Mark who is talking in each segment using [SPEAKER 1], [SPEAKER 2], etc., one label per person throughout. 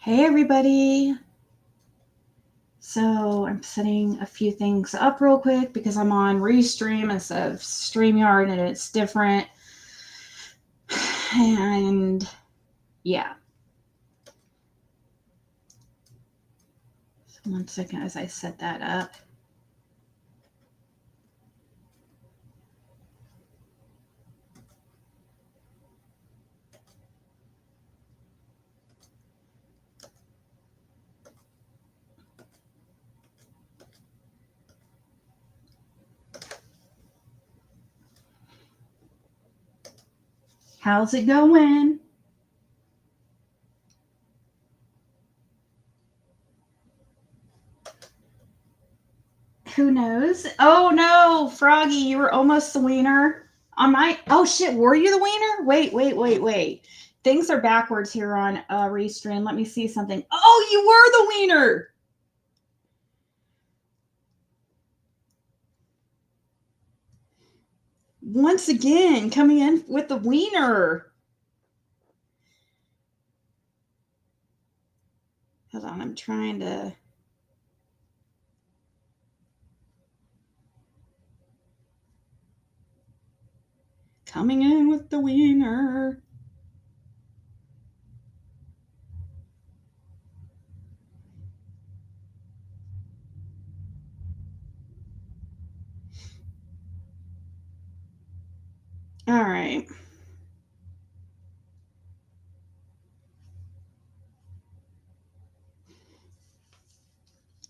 [SPEAKER 1] Hey everybody. So I'm setting a few things up real quick because I'm on Restream instead of StreamYard and it's different. And yeah. So 1 second as I set that up. How's it going? Who knows? Oh no, Froggy, you were almost the wiener. On my oh shit, were you the wiener? Wait. Things are backwards here on Restream. Let me see something. Oh, you were the wiener. Once again, coming in with the wiener. Hold on, I'm trying to. Coming in with the wiener. All right.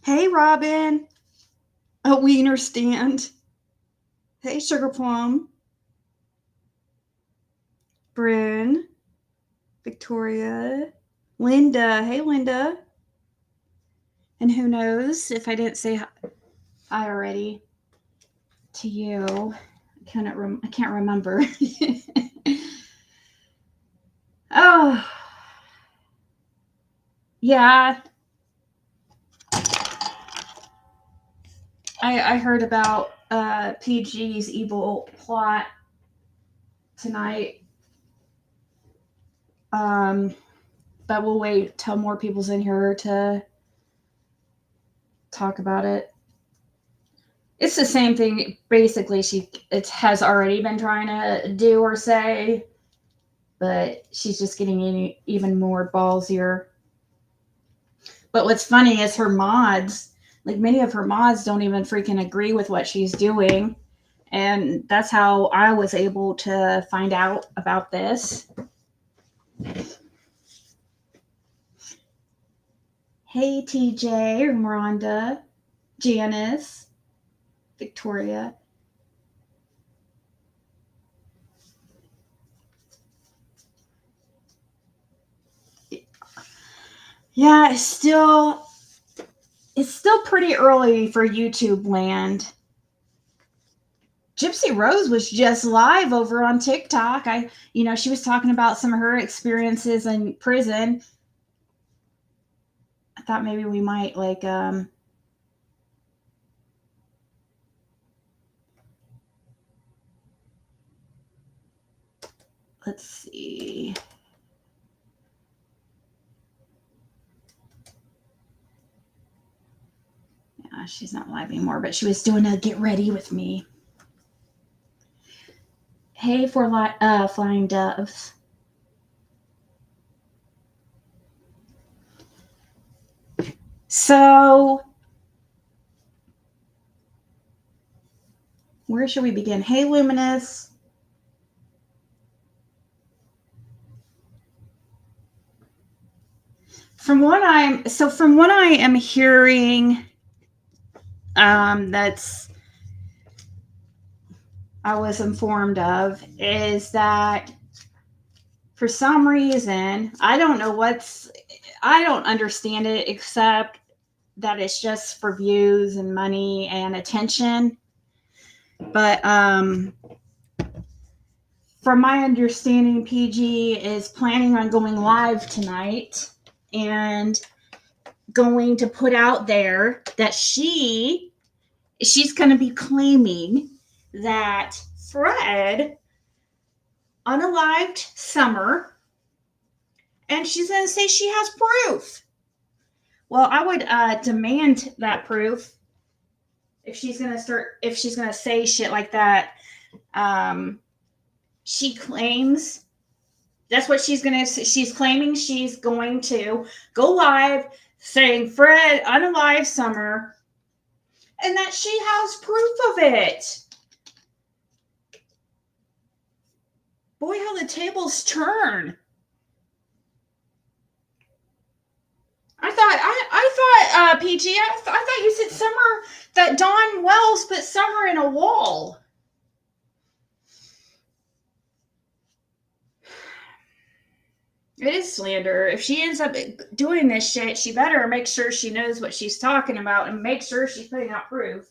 [SPEAKER 1] Hey, Robin. A wiener stand. Hey, Sugar Plum. Bryn. Victoria. Linda. Hey, Linda. And who knows if I didn't say hi already to you. I can't remember. Oh. Yeah. I heard about PG's evil plot tonight. But we'll wait till more people's in here to talk about it. It's the same thing basically it has already been trying to do or say, but she's just getting even more ballsier. But what's funny is her mods, like many of her mods don't even freaking agree with what she's doing. And that's how I was able to find out about this. Hey, TJ, Rhonda, Janice, Victoria. Yeah, it's still pretty early for YouTube land. Gypsy Rose was just live over on TikTok. She was talking about some of her experiences in prison. I thought maybe we might let's see. Yeah, she's not live anymore, but she was doing a get ready with me. Hey, for flying doves. So, where should we begin? Hey, Luminous. From what I am hearing, that's I was informed of is that for some reason, I don't understand it except that it's just for views and money and attention. But from my understanding, PG is planning on going live tonight and going to put out there that she's going to be claiming that Fred unalived Summer And she's going to say she has proof. Well, I would demand that proof if she's going to say shit like that. She claims that's what she's claiming she's going to go live saying Fred unalive Summer and that she has proof of it. Boy, how the tables turn. I thought, PG, I thought you said Summer, that Dawn Wells put Summer in a wall. It is slander. If she ends up doing this shit, she better make sure she knows what she's talking about and make sure she's putting out proof.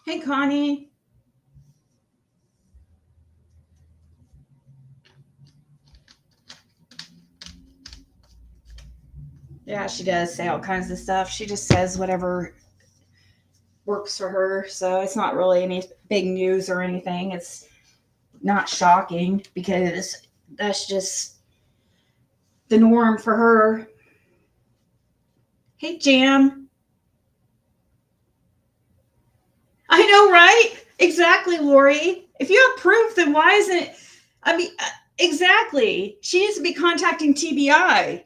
[SPEAKER 1] Hey, Connie. Yeah, she does say all kinds of stuff. She just says whatever works for her. So it's not really any big news or anything. It's not shocking because that's just the norm for her. Hey, Jam. I know, right? Exactly, Lori. If you have proof, then why isn't it? I mean, exactly. She needs to be contacting TBI.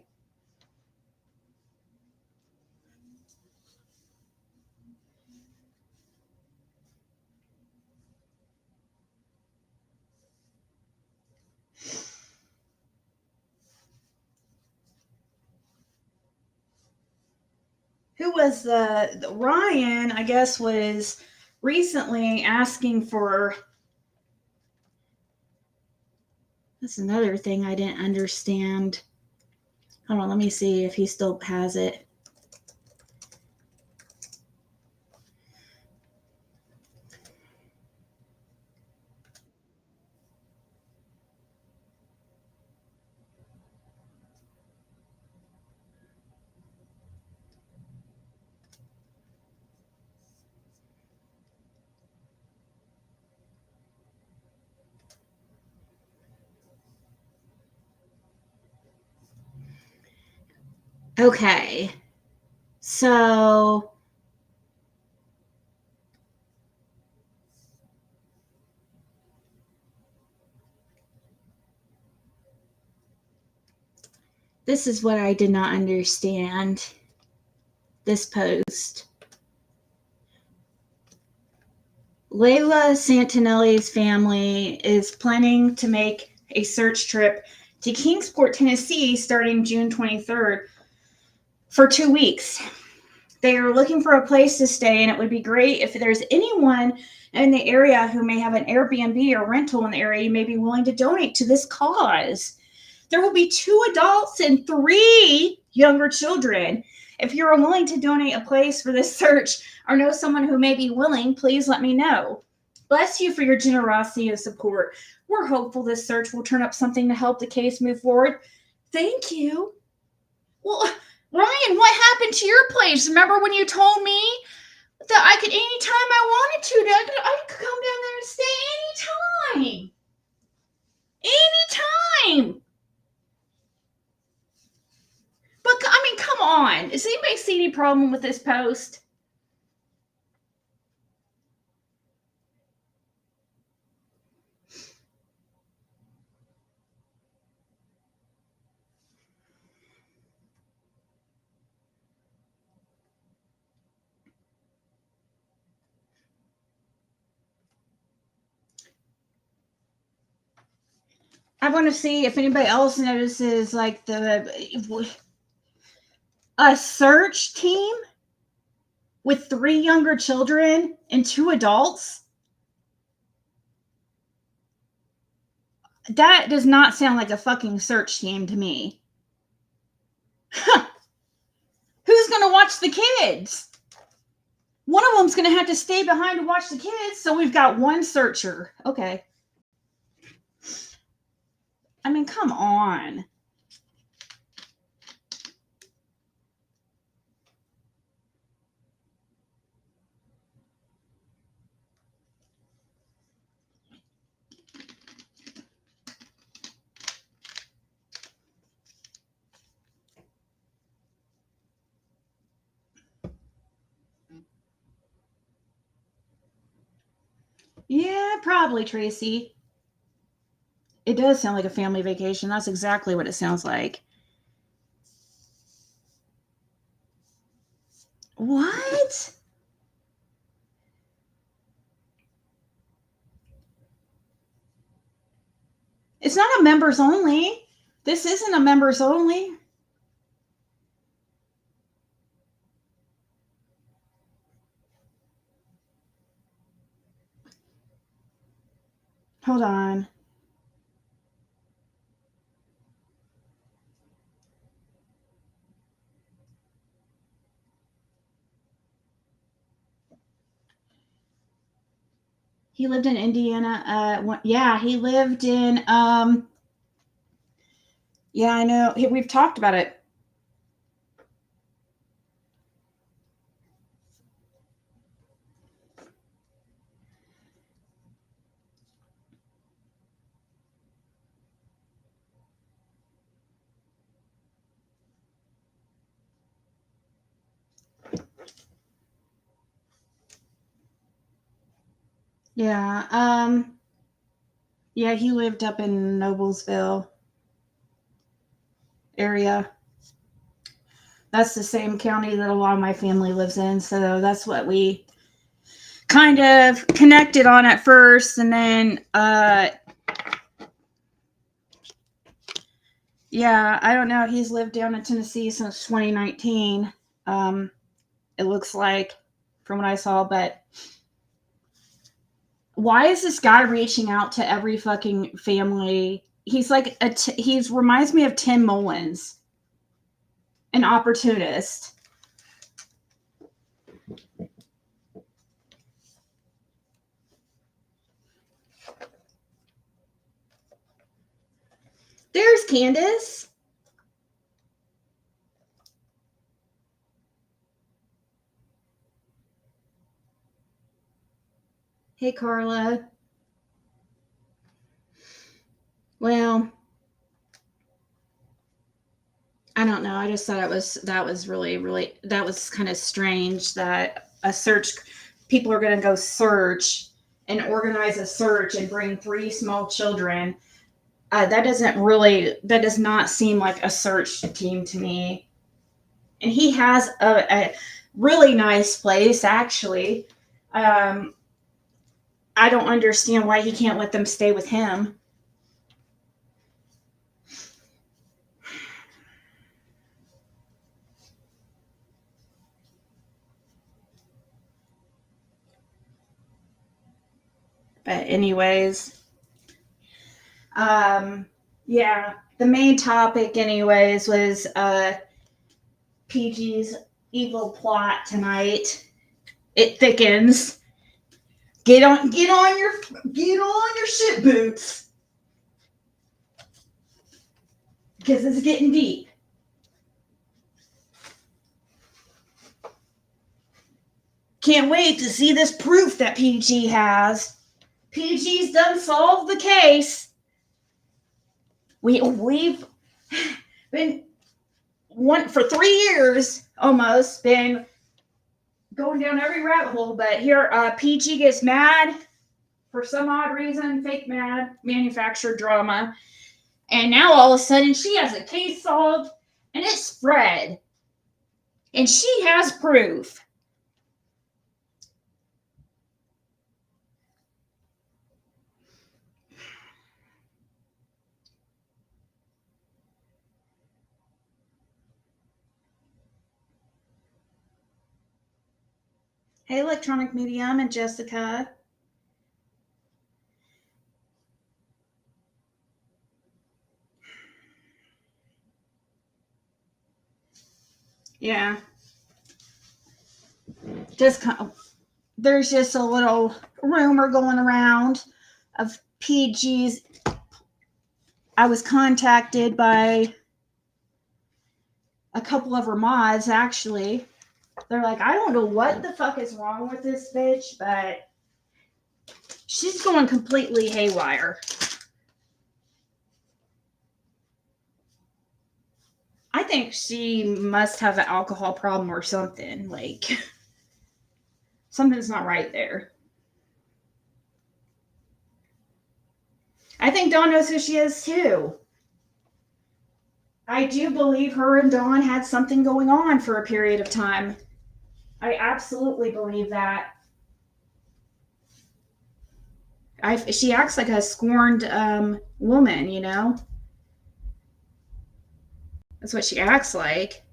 [SPEAKER 1] Who was the Ryan, I guess, was recently asking for. That's another thing I didn't understand. Hold on, let me see if he still has it. Okay. So this is what I did not understand. This post. Layla Santinelli's family is planning to make a search trip to Kingsport, Tennessee, starting June 23rd for 2 weeks. They are looking for a place to stay, and it would be great if there's anyone in the area who may have an Airbnb or rental in the area you may be willing to donate to this cause. There will be 2 adults and 3 younger children. If you're willing to donate a place for this search or know someone who may be willing, please let me know. Bless you for your generosity and support. We're hopeful this search will turn up something to help the case move forward. Thank you. Well, Ryan, what happened to your place? Remember when you told me that I could, anytime I wanted to, that I could come down there and stay anytime. Anytime. But, I mean, come on. Does anybody see any problem with this post? I want to see if anybody else notices, like, a search team with 3 younger children and 2 adults. That does not sound like a fucking search team to me. Who's going to watch the kids? One of them's going to have to stay behind to watch the kids, so we've got 1 searcher. Okay. I mean, come on. Probably, Tracy. It does sound like a family vacation. That's exactly what it sounds like. What? It's not a members only. This isn't a members only. Hold on. He lived in Indiana. Yeah, he lived in. Yeah, I know. We've talked about it. Yeah. Yeah, he lived up in Noblesville area. That's the same county that a lot of my family lives in, so that's what we kind of connected on at first, and then yeah, I don't know. He's lived down in Tennessee since 2019. It looks like from what I saw, but why is this guy reaching out to every fucking family? He's like he's reminds me of Tim Mullins, an opportunist. There's Candace. Hey, Carla. Well, I don't know. I just thought that was really that was kind of strange that a search people are going to go search and organize a search and bring 3 small children. That does not seem like a search team to me. And he has a really nice place actually. Um, I don't understand why he can't let them stay with him. But anyways, yeah, the main topic anyways was PG's evil plot tonight. It thickens. Get on your shit boots because it's getting deep. Can't wait to see this proof that PG has. PG's done solved the case. We've been for 3 years almost been going down every rabbit hole, but here PG gets mad for some odd reason, fake mad, manufactured drama, and now all of a sudden she has a case solved and it's spread, and she has proof. Hey, electronic medium and Jessica. Yeah. There's just a little rumor going around of PG's. I was contacted by a couple of her mods actually. They're like, I don't know what the fuck is wrong with this bitch, but she's going completely haywire. I think she must have an alcohol problem or something. Like, something's not right there. I think Dawn knows who she is too. I do believe her and Dawn had something going on for a period of time. I absolutely believe that. She acts like a scorned woman, you know? That's what she acts like.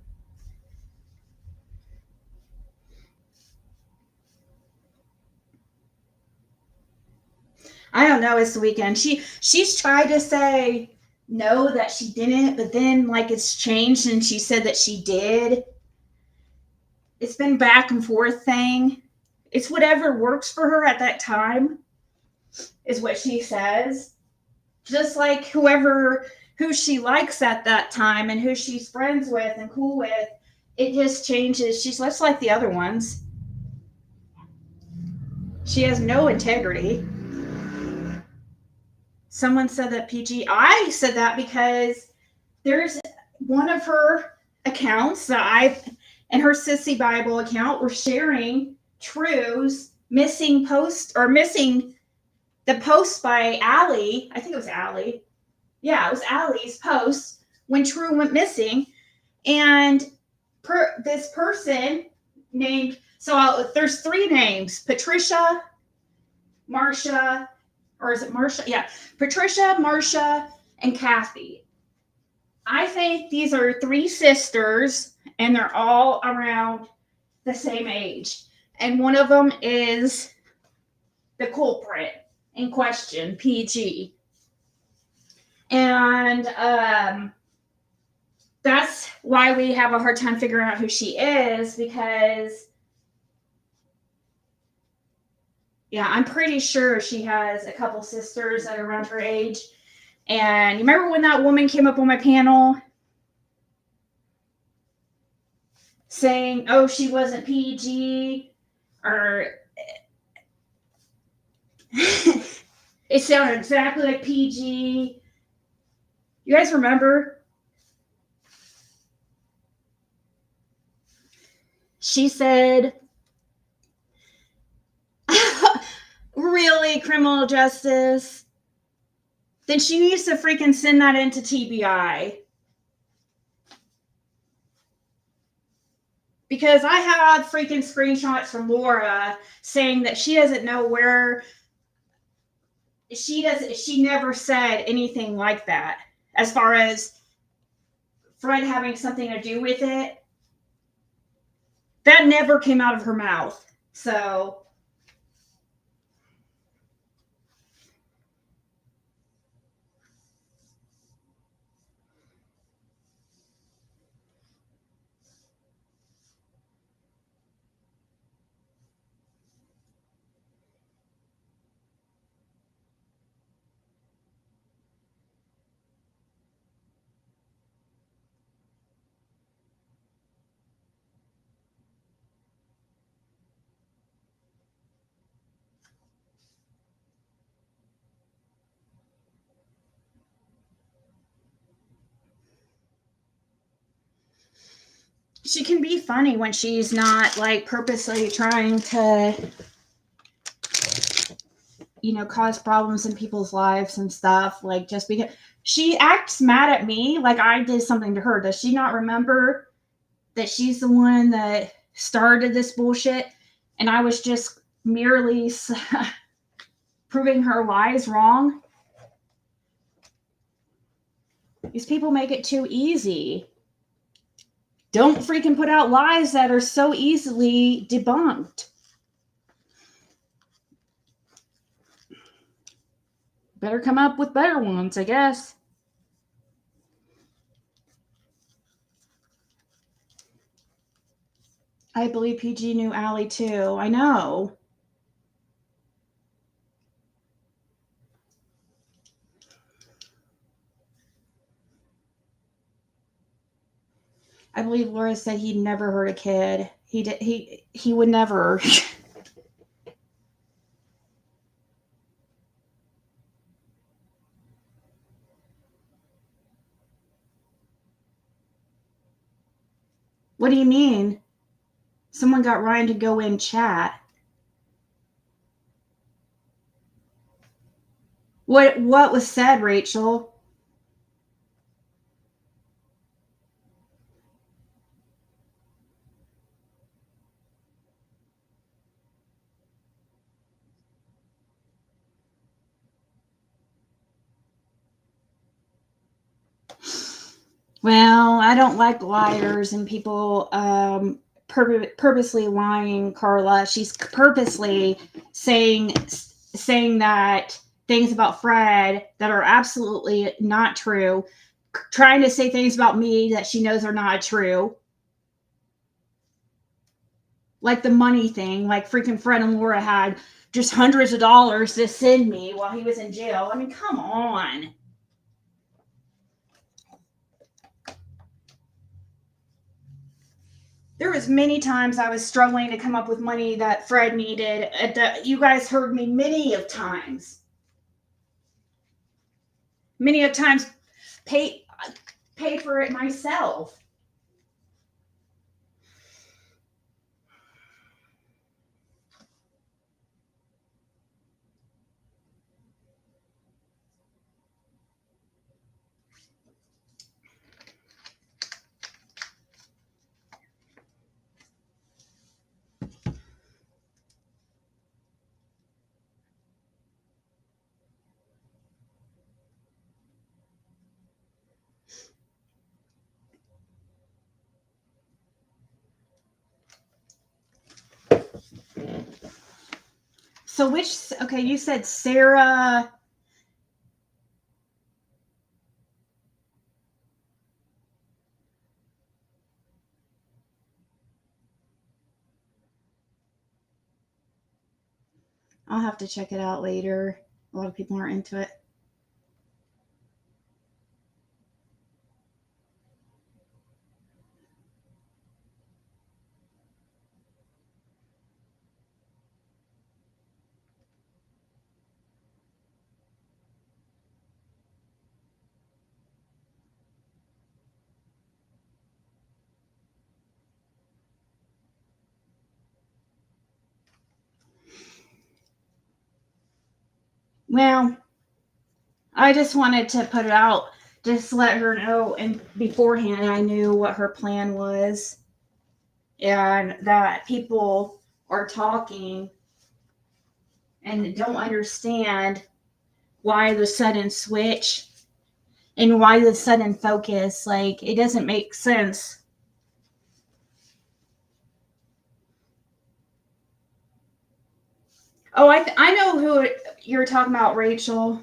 [SPEAKER 1] I don't know. It's the weekend. She's tried to say no that she didn't, but then like it's changed and she said that she did. It's been back and forth thing. It's whatever works for her at that time, is what she says. Just like who she likes at that time and who she's friends with and cool with, it just changes. She's less like the other ones. She has no integrity. Someone said that PG. I said that because there's one of her accounts that and her Sissy Bible account were sharing True's missing post or missing the post by Allie. I think it was Allie. Yeah, it was Allie's post when True went missing. And this person named, there's three names: Patricia, Marcia, or is it Marcia? Yeah, Patricia, Marcia, and Kathy. I think these are three sisters, and they're all around the same age. And one of them is the culprit in question, PG. And that's why we have a hard time figuring out who she is, because yeah, I'm pretty sure she has a couple sisters that are around her age. And you remember when that woman came up on my panel saying, oh, she wasn't PG, or it sounded exactly like PG. You guys remember? She said, really, criminal justice? Then she needs to freaking send that into TBI. Because I had freaking screenshots from Laura saying that she doesn't know where, she never said anything like that as far as Fred having something to do with it. That never came out of her mouth. So she can be funny when she's not like purposely trying to, cause problems in people's lives and stuff. Like, just because she acts mad at me like I did something to her. Does she not remember that she's the one that started this bullshit and I was just merely proving her lies wrong? These people make it too easy. Don't freaking put out lies that are so easily debunked. Better come up with better ones, I guess. I believe PG knew Allie too. I know. I believe Laura said he'd never hurt a kid. He would never. What do you mean? Someone got Ryan to go in chat. What was said, Rachel? Well, I don't like liars and people purposely lying, Carla. She's purposely saying that things about Fred that are absolutely not true, trying to say things about me that she knows are not true. Like the money thing, like freaking Fred and Laura had just hundreds of dollars to send me while he was in jail. I mean, come on. There was many times I was struggling to come up with money that Fred needed. You guys heard me many of times. Many of times pay for it myself. So okay, you said Sarah. I'll have to check it out later. A lot of people aren't into it. Well, I just wanted to put it out, just let her know, and beforehand I knew what her plan was, and that people are talking and don't understand why the sudden switch and why the sudden focus. Like, it doesn't make sense. Oh, I know who you're talking about, Rachel.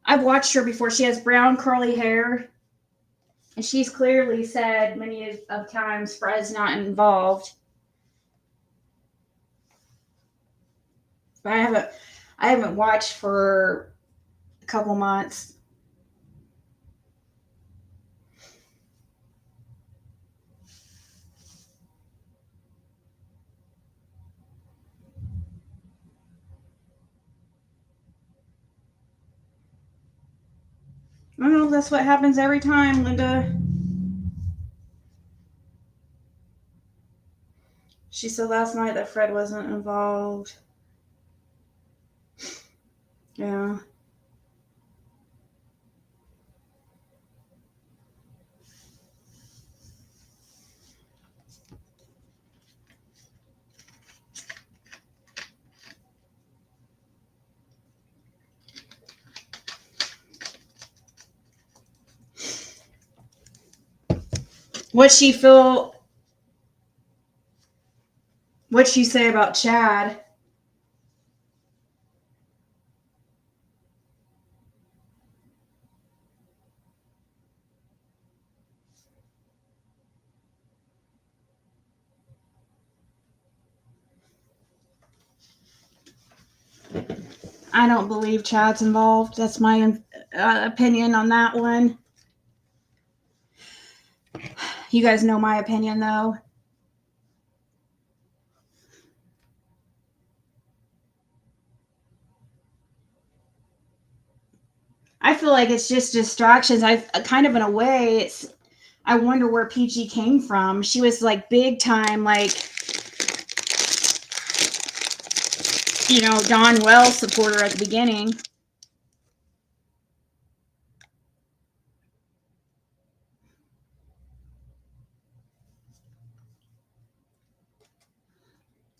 [SPEAKER 1] I've watched her before. She has brown curly hair, and she's clearly said many of times Fred's not involved. But I haven't watched for a couple months. I don't know. That's what happens every time, Linda. She said last night that Fred wasn't involved. Yeah. What she feel? What she say about Chad? I don't believe Chad's involved. That's my opinion on that one. You guys know my opinion, though. I feel like it's just distractions. I kind of, in a way, it's. I wonder where PG came from. She was like big time, like Don Wells supporter at the beginning.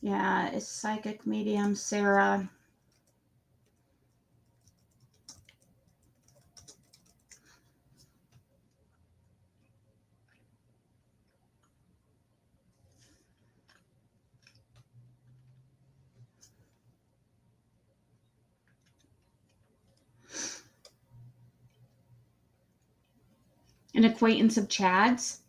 [SPEAKER 1] Yeah, it's psychic medium Sarah. An acquaintance of Chad's.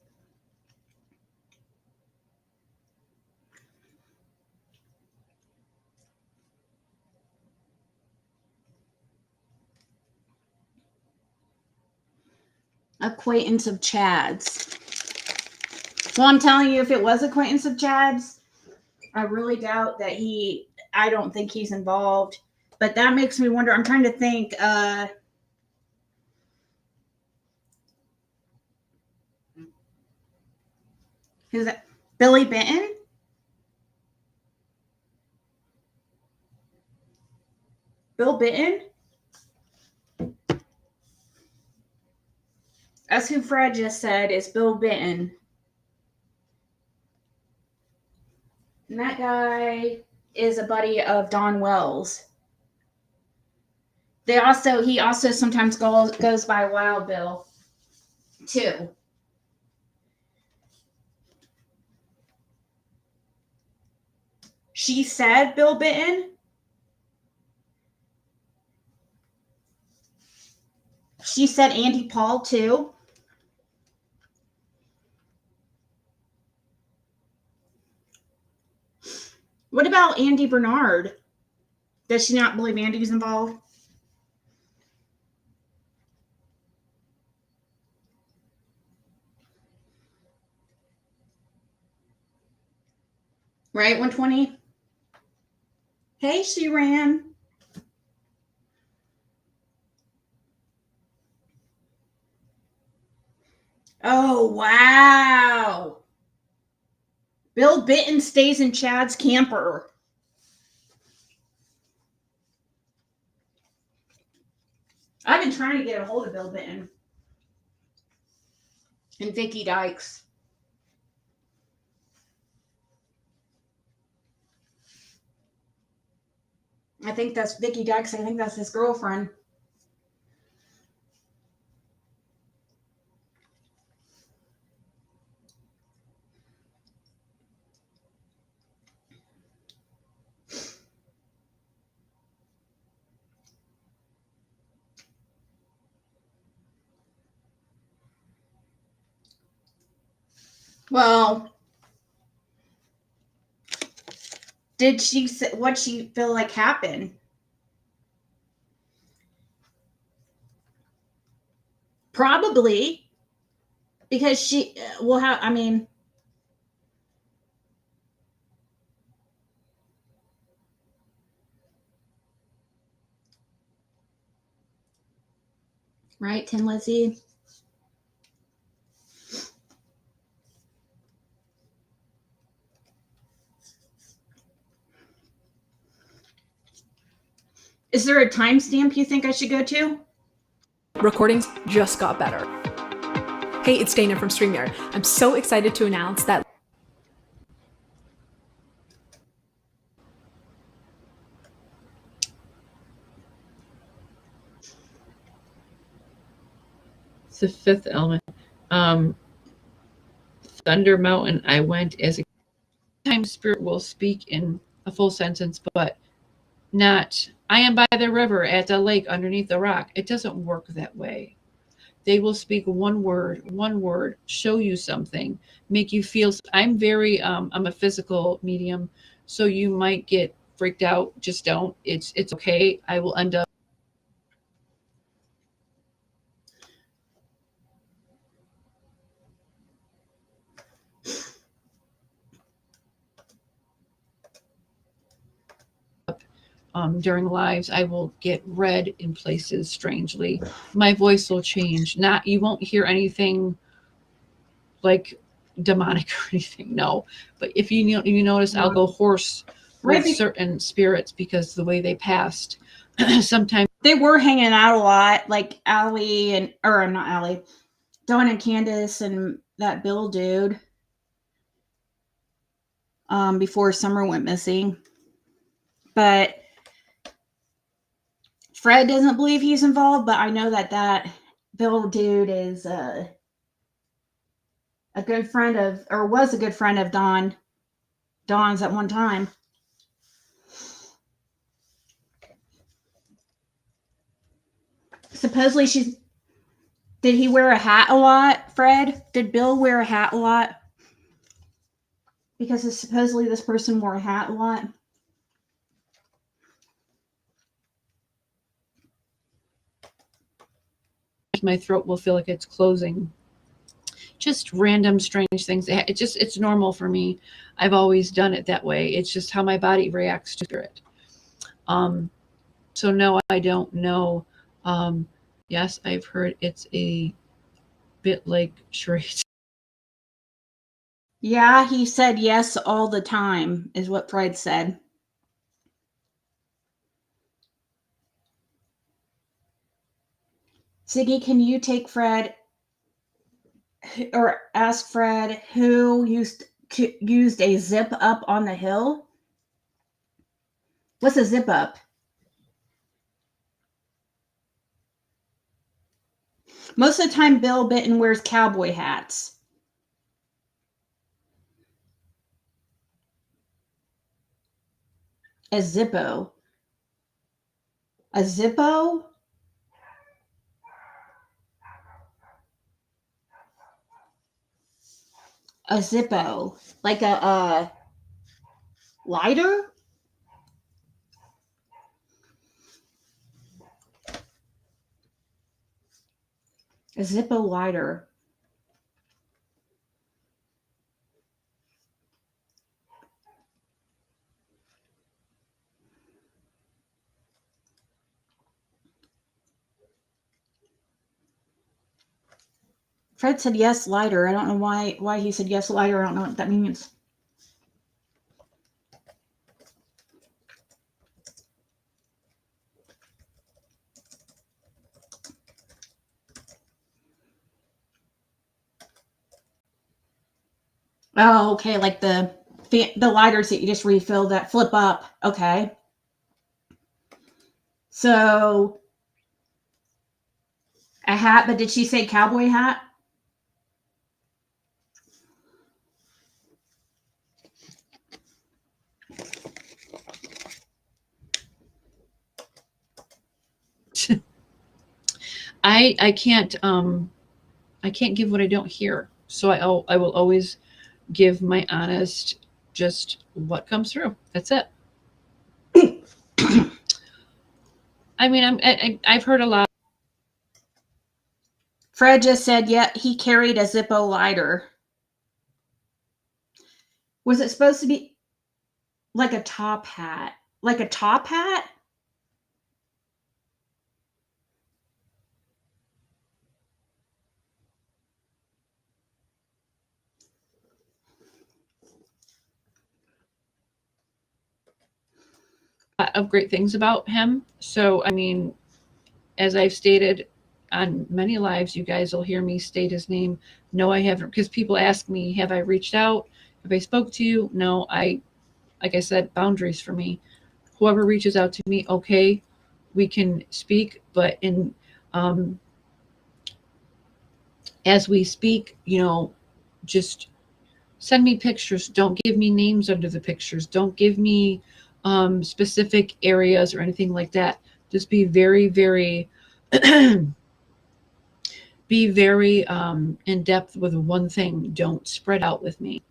[SPEAKER 1] Acquaintance of Chad's. Well, I'm telling you, if it was acquaintance of Chad's, I really doubt that I don't think he's involved. But that makes me wonder. I'm trying to think. Who's that? Billy Benton? Bill Benton? That's who Fred just said is Bill Benton. And that guy is a buddy of Don Wells. He also sometimes goes by Wild Bill too. She said Bill Benton. She said Andy Paul too. What about Andy Bernard? Does she not believe Andy's involved? Right, 120? Hey, she ran. Oh, wow. Bill Benton stays in Chad's camper. I've been trying to get a hold of Bill Benton and Vicky Dykes. I think that's Vicky Dykes. I think that's his girlfriend. Well, did she say what she feel like happened? Probably because she will have. I mean, right, Tin Lizzie. Is there a timestamp you think I should go to?
[SPEAKER 2] Recordings just got better. Hey, it's Dana from StreamYard. I'm so excited to announce that
[SPEAKER 3] It's the fifth element. Thunder Mountain, I went as a time spirit will speak in a full sentence, but not, I am by the river at the lake underneath the rock. It doesn't work that way. They will speak one word, show you something, make you feel. I'm I'm a physical medium, so you might get freaked out. Just don't. It's okay. I will end up. During lives, I will get red in places strangely. My voice will change. You won't hear anything like demonic or anything, no. But if you notice, I'll go hoarse
[SPEAKER 1] Right.
[SPEAKER 3] with certain spirits because the way they passed. Sometimes
[SPEAKER 1] They were hanging out a lot, like Allie and, or not Allie, Dawn and Candace and that Bill dude. Before Summer went missing. But Fred doesn't believe he's involved, but I know that Bill dude is a good friend of, or was a good friend of Dawn's at one time. Supposedly did he wear a hat a lot, Fred? Did Bill wear a hat a lot? Because supposedly this person wore a hat a lot.
[SPEAKER 3] my throat will feel like it's closing. Just random strange things. It's normal for me. I've always done it that way. It's just how my body reacts to spirit. So no, I don't know. Yes, I've heard it's a bit like charades.
[SPEAKER 1] Yeah, he said yes all the time, is what Fred said. Ziggy, can you take Fred or ask Fred who used a zip up on the hill? What's a zip up? Most of the time, Bill Bitten wears cowboy hats. A Zippo. A Zippo? A Zippo. Like a lighter? A Zippo lighter. Fred said yes, lighter. I don't know why he said yes, lighter. I don't know what that means. Oh, okay, like the lighters that you just refill that flip up. Okay. So a hat, but did she say cowboy hat?
[SPEAKER 3] I can't give what I don't hear. So I will always give my honest, just what comes through. That's it. I mean, I've heard a lot.
[SPEAKER 1] Fred just said, yeah, he carried a Zippo lighter. Was it supposed to be like a top hat? Like a top hat?
[SPEAKER 3] Of great things about him. So, I mean, as I've stated on many lives, you guys will hear me state his name. No, I haven't, because people ask me, have I reached out? Have I spoke to you? No, like I said, boundaries for me. Whoever reaches out to me, okay, we can speak, but as we speak, just send me pictures. Don't give me names under the pictures. Don't give me specific areas or anything like that. Just be very, very, be very in depth with one thing. Don't spread out with me.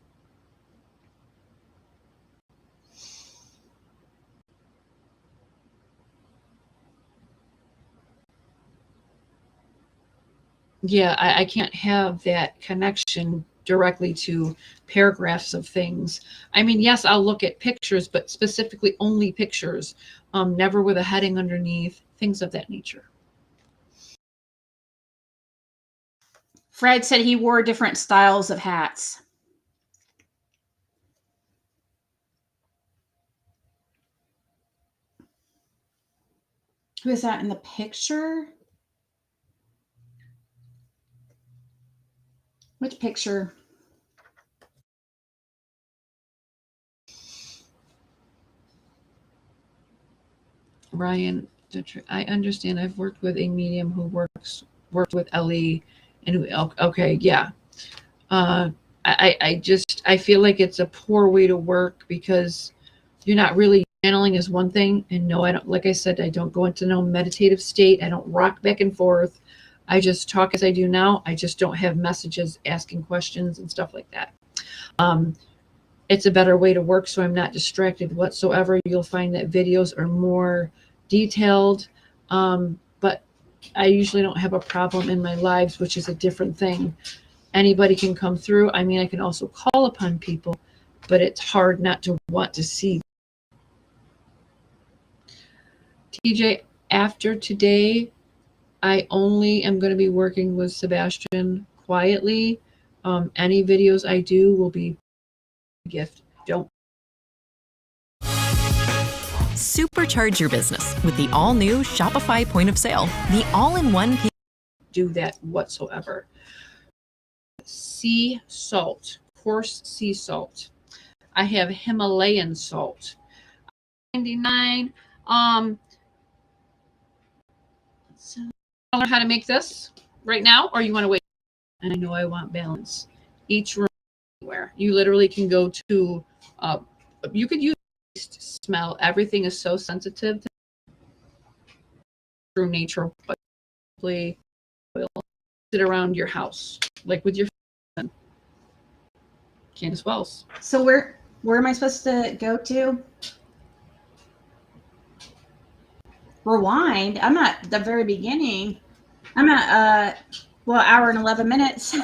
[SPEAKER 3] Yeah, I can't have that connection directly to paragraphs of things. I mean, yes, I'll look at pictures, but specifically only pictures, never with a heading underneath, things of that nature.
[SPEAKER 1] Fred said he wore different styles of hats. Who is that in the picture? Which picture?
[SPEAKER 3] Ryan, I understand. I've worked with a medium who worked with Ellie, and okay, yeah. I feel like it's a poor way to work because you're not really channeling is one thing. And no, I don't, like I said, I don't go into no meditative state. I don't rock back and forth. I just talk as I do now. I just don't have messages asking questions and stuff like that. It's a better way to work so I'm not distracted whatsoever. You'll find that videos are more detailed, but I usually don't have a problem in my lives, which is a different thing. Anybody can come through. I mean, I can also call upon people, but it's hard not to want to see. TJ, after today, I only am going to be working with Sebastian quietly. Any videos I do will be a gift. Don't
[SPEAKER 4] Supercharge your business with the all-new Shopify point of sale, the all-in-one
[SPEAKER 3] do that whatsoever. Sea salt, coarse sea salt. I have Himalayan salt. 99. So I learn how to make this right now, or you want to wait? And I know I want balance. Each room, anywhere you literally can go to. You could use smell. Everything is so sensitive to room nature, but oil sit around your house, like with your Candace Wells.
[SPEAKER 1] So where am I supposed to go to? Rewind. I'm at the very beginning. I'm at hour and 11 minutes.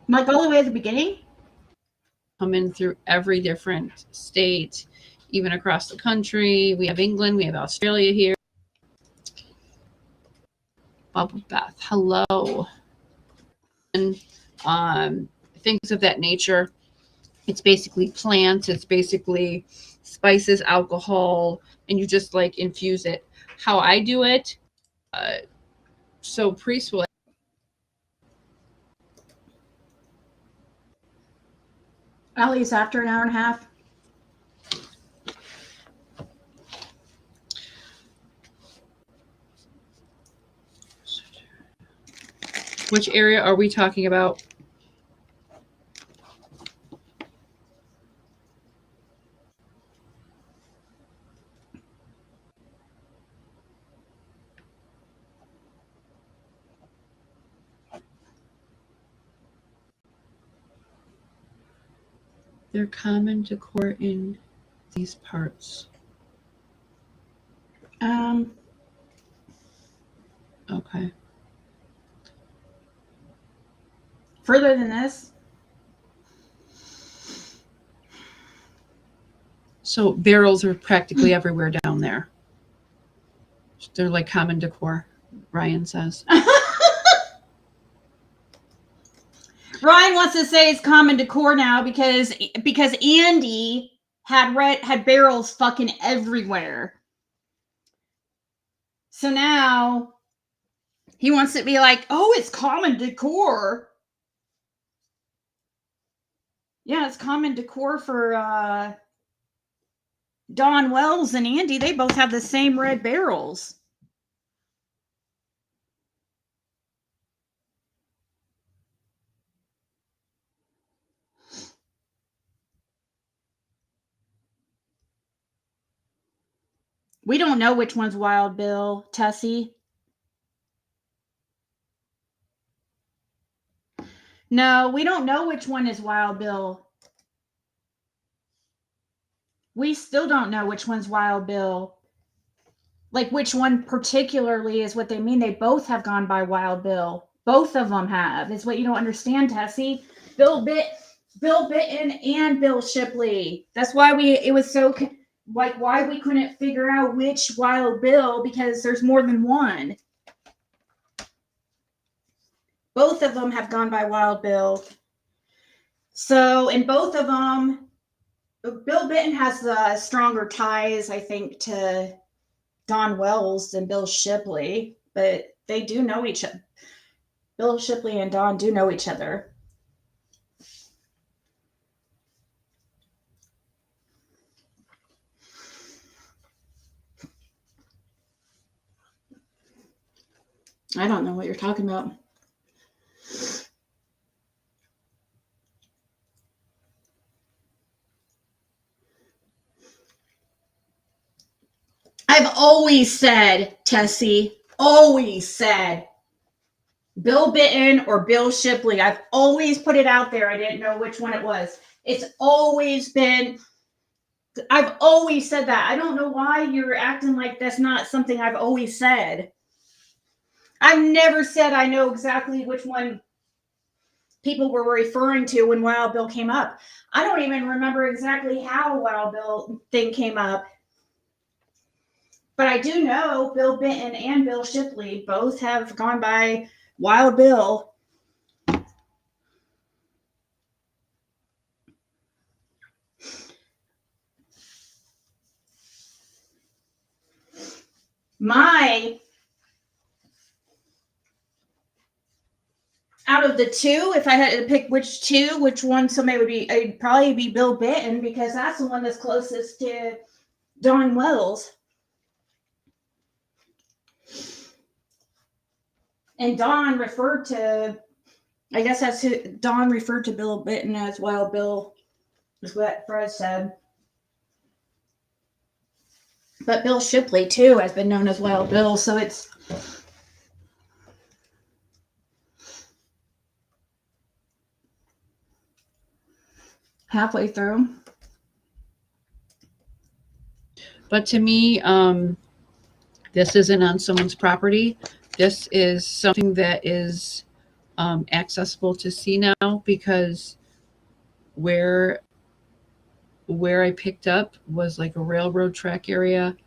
[SPEAKER 1] Like all the way at the beginning?
[SPEAKER 3] Come in through every different state, even across the country. We have England, we have Australia here. Bubble bath, hello. And things of that nature. It's basically plants, it's basically spices, alcohol, and you just like infuse it. How I do it, so priests will.
[SPEAKER 1] At least after an hour and a half.
[SPEAKER 3] Which area are we talking about? They're common decor in these parts. Okay.
[SPEAKER 1] Further than this?
[SPEAKER 3] So barrels are practically everywhere down there. They're like common decor, Ryan says.
[SPEAKER 1] Ryan wants to say it's common decor now because Andy had barrels fucking everywhere. So now he wants to be like, oh, it's common decor. Yeah, it's common decor for Don Wells and Andy. They both have the same red barrels. We don't know which one's Wild Bill, Tessie. No, we don't know which one is Wild Bill. We still don't know which one's Wild Bill. Like which one particularly is what they mean. They both have gone by Wild Bill. Both of them have. Is what you don't understand, Tessie. Bill Bitten and Bill Shipley. That's why it was so like why we couldn't figure out which Wild Bill because there's more than one. Both of them have gone by Wild Bill. So in both of them, Bill Bitten has the stronger ties, I think, to Don Wells than Bill Shipley, but they do know each other. Bill Shipley and Don do know each other. I don't know what you're talking about. I've always said, Tessie, always said Bill Bitton or Bill Shipley. I've always put it out there. I didn't know which one it was. It's always been, I've always said that. I don't know why you're acting like that's not something I've always said. I've never said I know exactly which one people were referring to when Wild Bill came up. I don't even remember exactly how Wild Bill thing came up. But I do know Bill Benton and Bill Shipley both have gone by Wild Bill. Out of the two, if I had to pick which one somebody would be, it'd probably be Bill Benton, because that's the one that's closest to Don Wells. And Don referred to, I guess that's who Don referred to Bill Benton as Wild Bill, is what Fred said. But Bill Shipley, too, has been known as Wild Bill, so it's halfway through.
[SPEAKER 3] But to me, this isn't on someone's property. This is something that is accessible to see now, because where I picked up was like a railroad track area.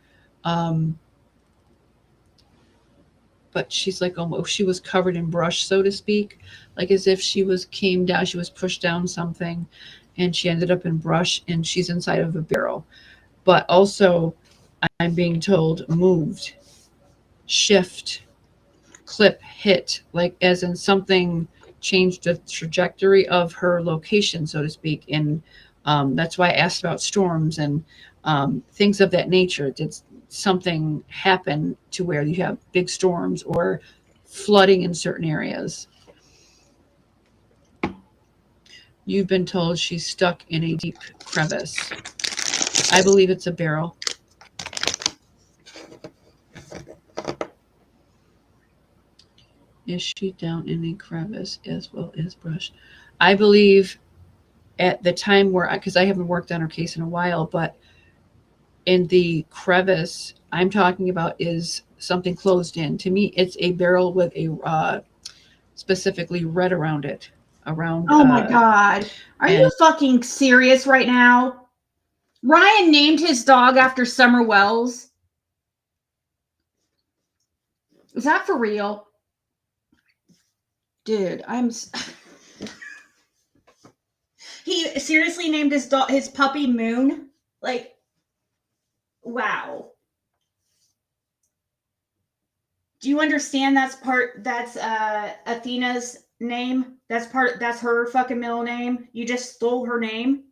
[SPEAKER 3] But she's like, almost, she was covered in brush, so to speak, like as if she was pushed down something, and she ended up in brush, and she's inside of a barrel. But also, I'm being told moved, shift, clip, hit, like as in something changed the trajectory of her location, so to speak. And that's why I asked about storms and things of that nature. Did something happen to where you have big storms or flooding in certain areas? You've been told she's stuck in a deep crevice. I believe it's a barrel. Is she down in a crevice as well as brush? I believe at the time where, because I haven't worked on her case in a while, but in the crevice I'm talking about is something closed in. To me, it's a barrel with a specifically red around it.
[SPEAKER 1] Oh my God. Are you fucking serious right now? Ryan named his dog after Summer Wells. Is that for real? Dude, he seriously named his puppy Moon? Like, wow. Do you understand that's Athena's name? That's her fucking middle name. You just stole her name.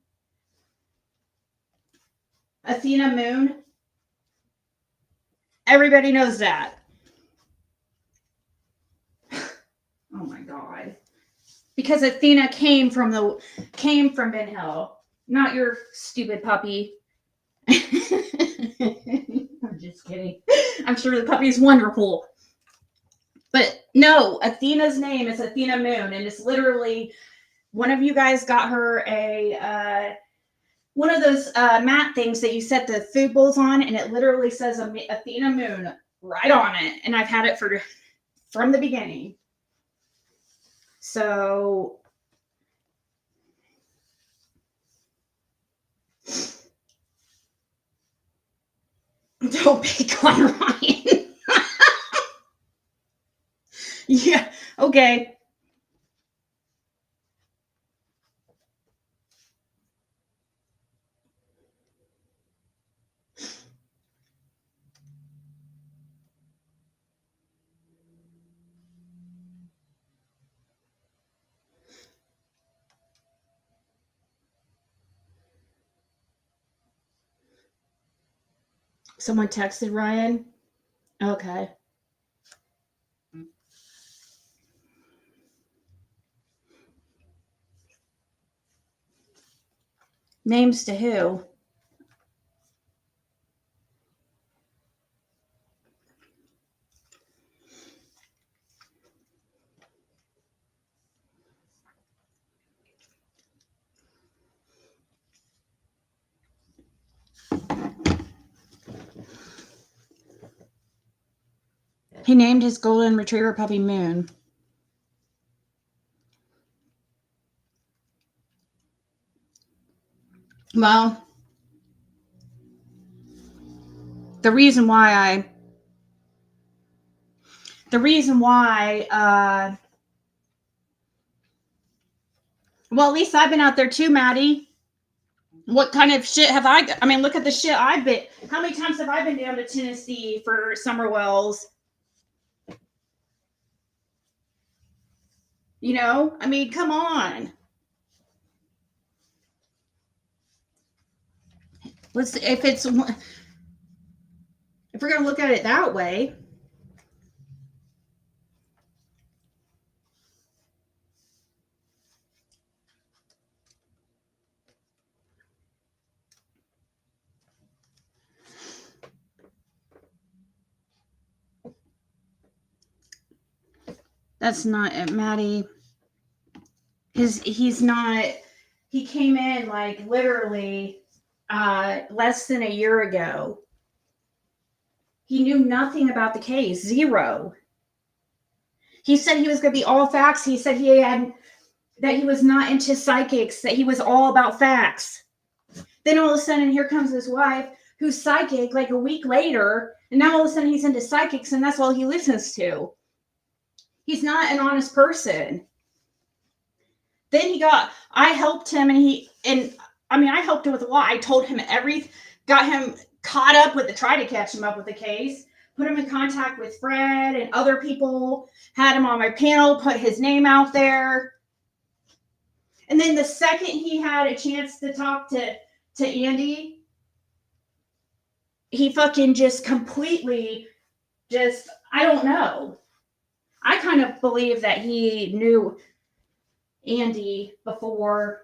[SPEAKER 1] Athena Moon. Everybody knows that. Oh my God. Because Athena came from Ben Hill, not your stupid puppy. I'm just kidding. I'm sure the puppy is wonderful. But no, Athena's name is Athena Moon, and it's literally, one of you guys got her a one of those mat things that you set the food bowls on, and it literally says Athena Moon right on it. And I've had it from the beginning. So don't pick on Ryan. Yeah, okay. Someone texted Ryan. Okay. Names to who? He named his golden retriever puppy Moon. Well, the reason why, well, at least I've been out there too, Maddie. What kind of shit have I mean, look at the shit I've been. How many times have I been down to Tennessee for summer wells? You know, I mean, come on. If we're gonna look at it that way. That's not Maddie. He's not. He came in like literally less than a year ago. He knew nothing about the case, zero. He said he was going to be all facts. He said that he was not into psychics, that he was all about facts. Then all of a sudden, here comes his wife, who's psychic, like a week later, and now all of a sudden he's into psychics, and that's all he listens to. He's not an honest person. Then I helped him, I helped him with a lot. I told him got him caught up tried to catch him up with the case, put him in contact with Fred and other people, had him on my panel, put his name out there. And then the second he had a chance to talk to Andy, he fucking just completely I don't know. I kind of believe that he knew Andy before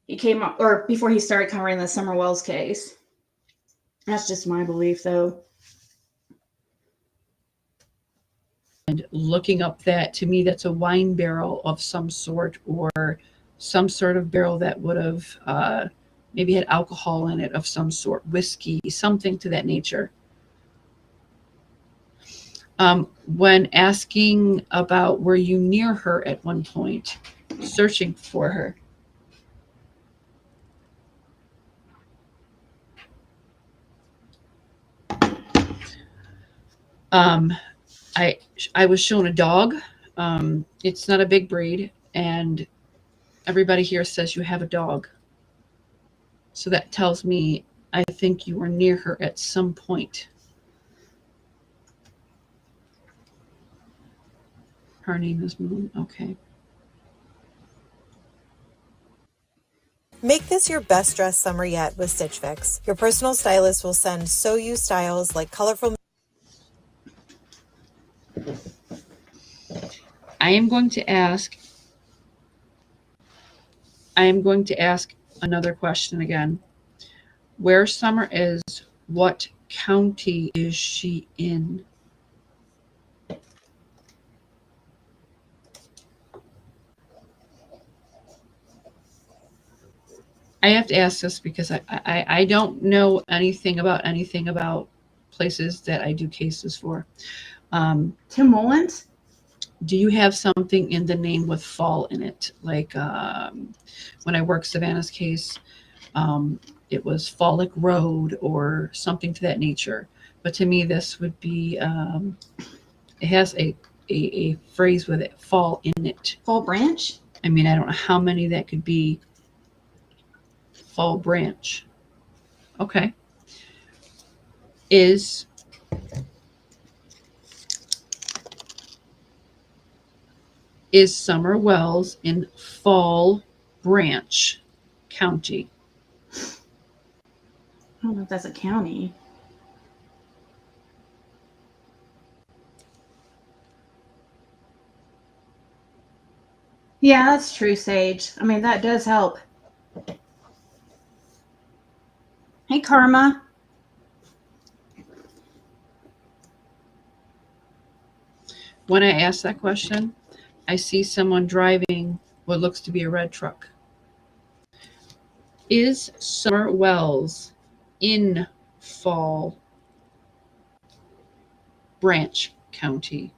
[SPEAKER 1] he came up, or before he started covering the Summer Wells case. That's just my belief, though.
[SPEAKER 3] And looking up that, to me, that's a wine barrel of some sort, or some sort of barrel that would have maybe had alcohol in it of some sort, whiskey, something to that nature. When asking about, were you near her at one point, searching for her? I was shown a dog. It's not a big breed, and everybody here says you have a dog. So that tells me I think you were near her at some point. Her name is Moon. Okay.
[SPEAKER 5] Make this your best dress summer yet with Stitch Fix. Your personal stylist will send so-you styles like colorful.
[SPEAKER 3] I am going to ask another question again. Where Summer is, what county is she in? I have to ask this because I don't know anything about places that I do cases for.
[SPEAKER 1] Tim Mullins?
[SPEAKER 3] Do you have something in the name with fall in it? Like when I worked Savannah's case, it was Fallick Road or something to that nature. But to me, this would be, it has a phrase with it, fall in it.
[SPEAKER 1] Fall Branch?
[SPEAKER 3] I mean, I don't know how many that could be. Fall Branch. Okay. Is Summer Wells in Fall Branch County?
[SPEAKER 1] don't know if that's a county. Yeah, that's true, Sage. I mean, that does help. Hey, Karma.
[SPEAKER 3] When I ask that question, I see someone driving what looks to be a red truck. Is Summer Wells in Fall Branch County?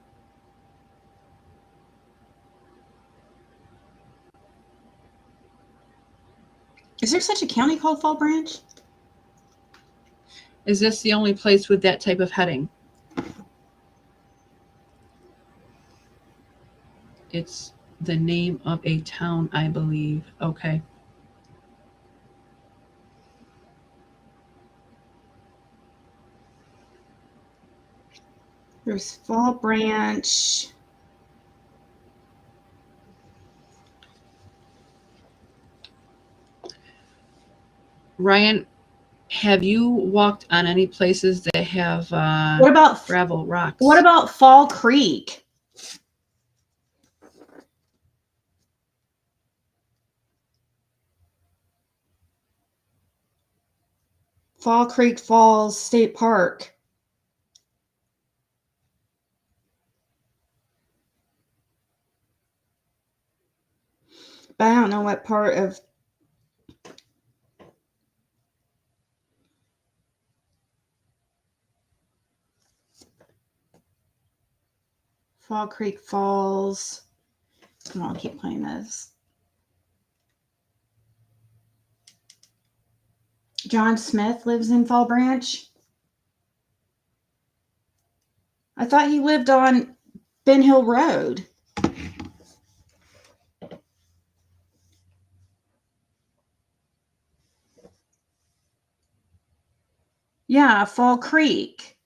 [SPEAKER 1] Is there such a county called Fall Branch?
[SPEAKER 3] Is this the only place with that type of heading? It's the name of a town, I believe. Okay.
[SPEAKER 1] There's Fall Branch.
[SPEAKER 3] Ryan, have you walked on any places that have
[SPEAKER 1] What about
[SPEAKER 3] gravel rocks?
[SPEAKER 1] What about Fall Creek? Fall Creek Falls State Park. But I don't know what part of Fall Creek Falls. Come on, keep playing this. John Smith lives in Fall Branch. I thought he lived on Ben Hill Road. Yeah, Fall Creek.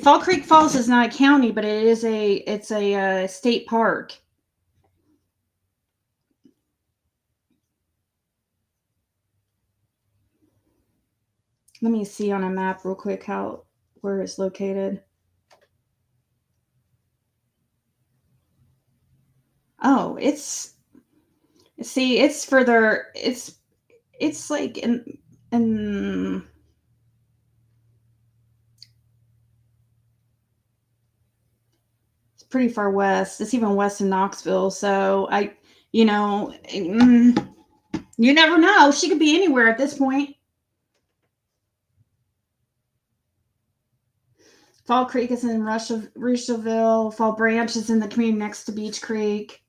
[SPEAKER 1] Fall Creek Falls is not a county, but it's a state park. Let me see on a map real quick where it's located. Oh, it's further. It's like in it's pretty far west. It's even west of Knoxville. So you never know. She could be anywhere at this point. Fall Creek is in Rushville. Fall Branch is in the community next to Beach Creek.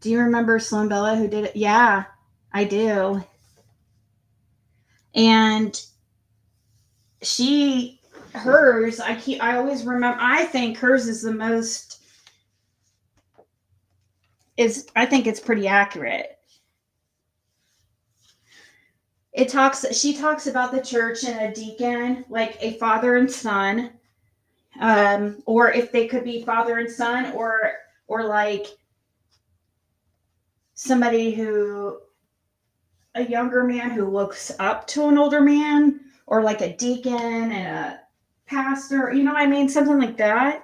[SPEAKER 1] Do you remember Sloan Bella who did it? Yeah, I do. And hers, I always remember, I think hers is the most, I think it's pretty accurate. She talks about the church and a deacon, like a father and son, or if they could be father and son, or like somebody a younger man who looks up to an older man, or like a deacon and a pastor, you know what I mean? Something like that.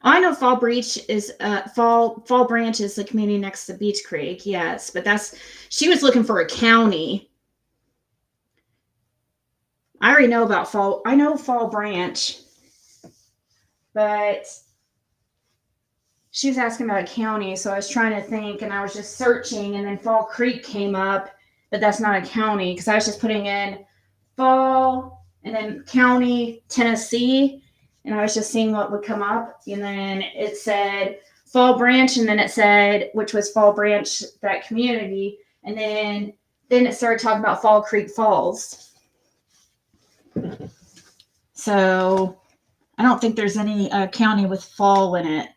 [SPEAKER 1] I know Fall Branch is Fall Branch is the community next to Beach Creek, yes, but she was looking for a county. I already know about I know Fall Branch, but she was asking about a county, so I was trying to think, and I was just searching, and then Fall Creek came up, but that's not a county, because I was just putting in Fall and then county, Tennessee, and I was just seeing what would come up, and then it said Fall Branch, and then it said, which was Fall Branch, that community, and then it started talking about Fall Creek Falls. So I don't think there's any county with fall in it,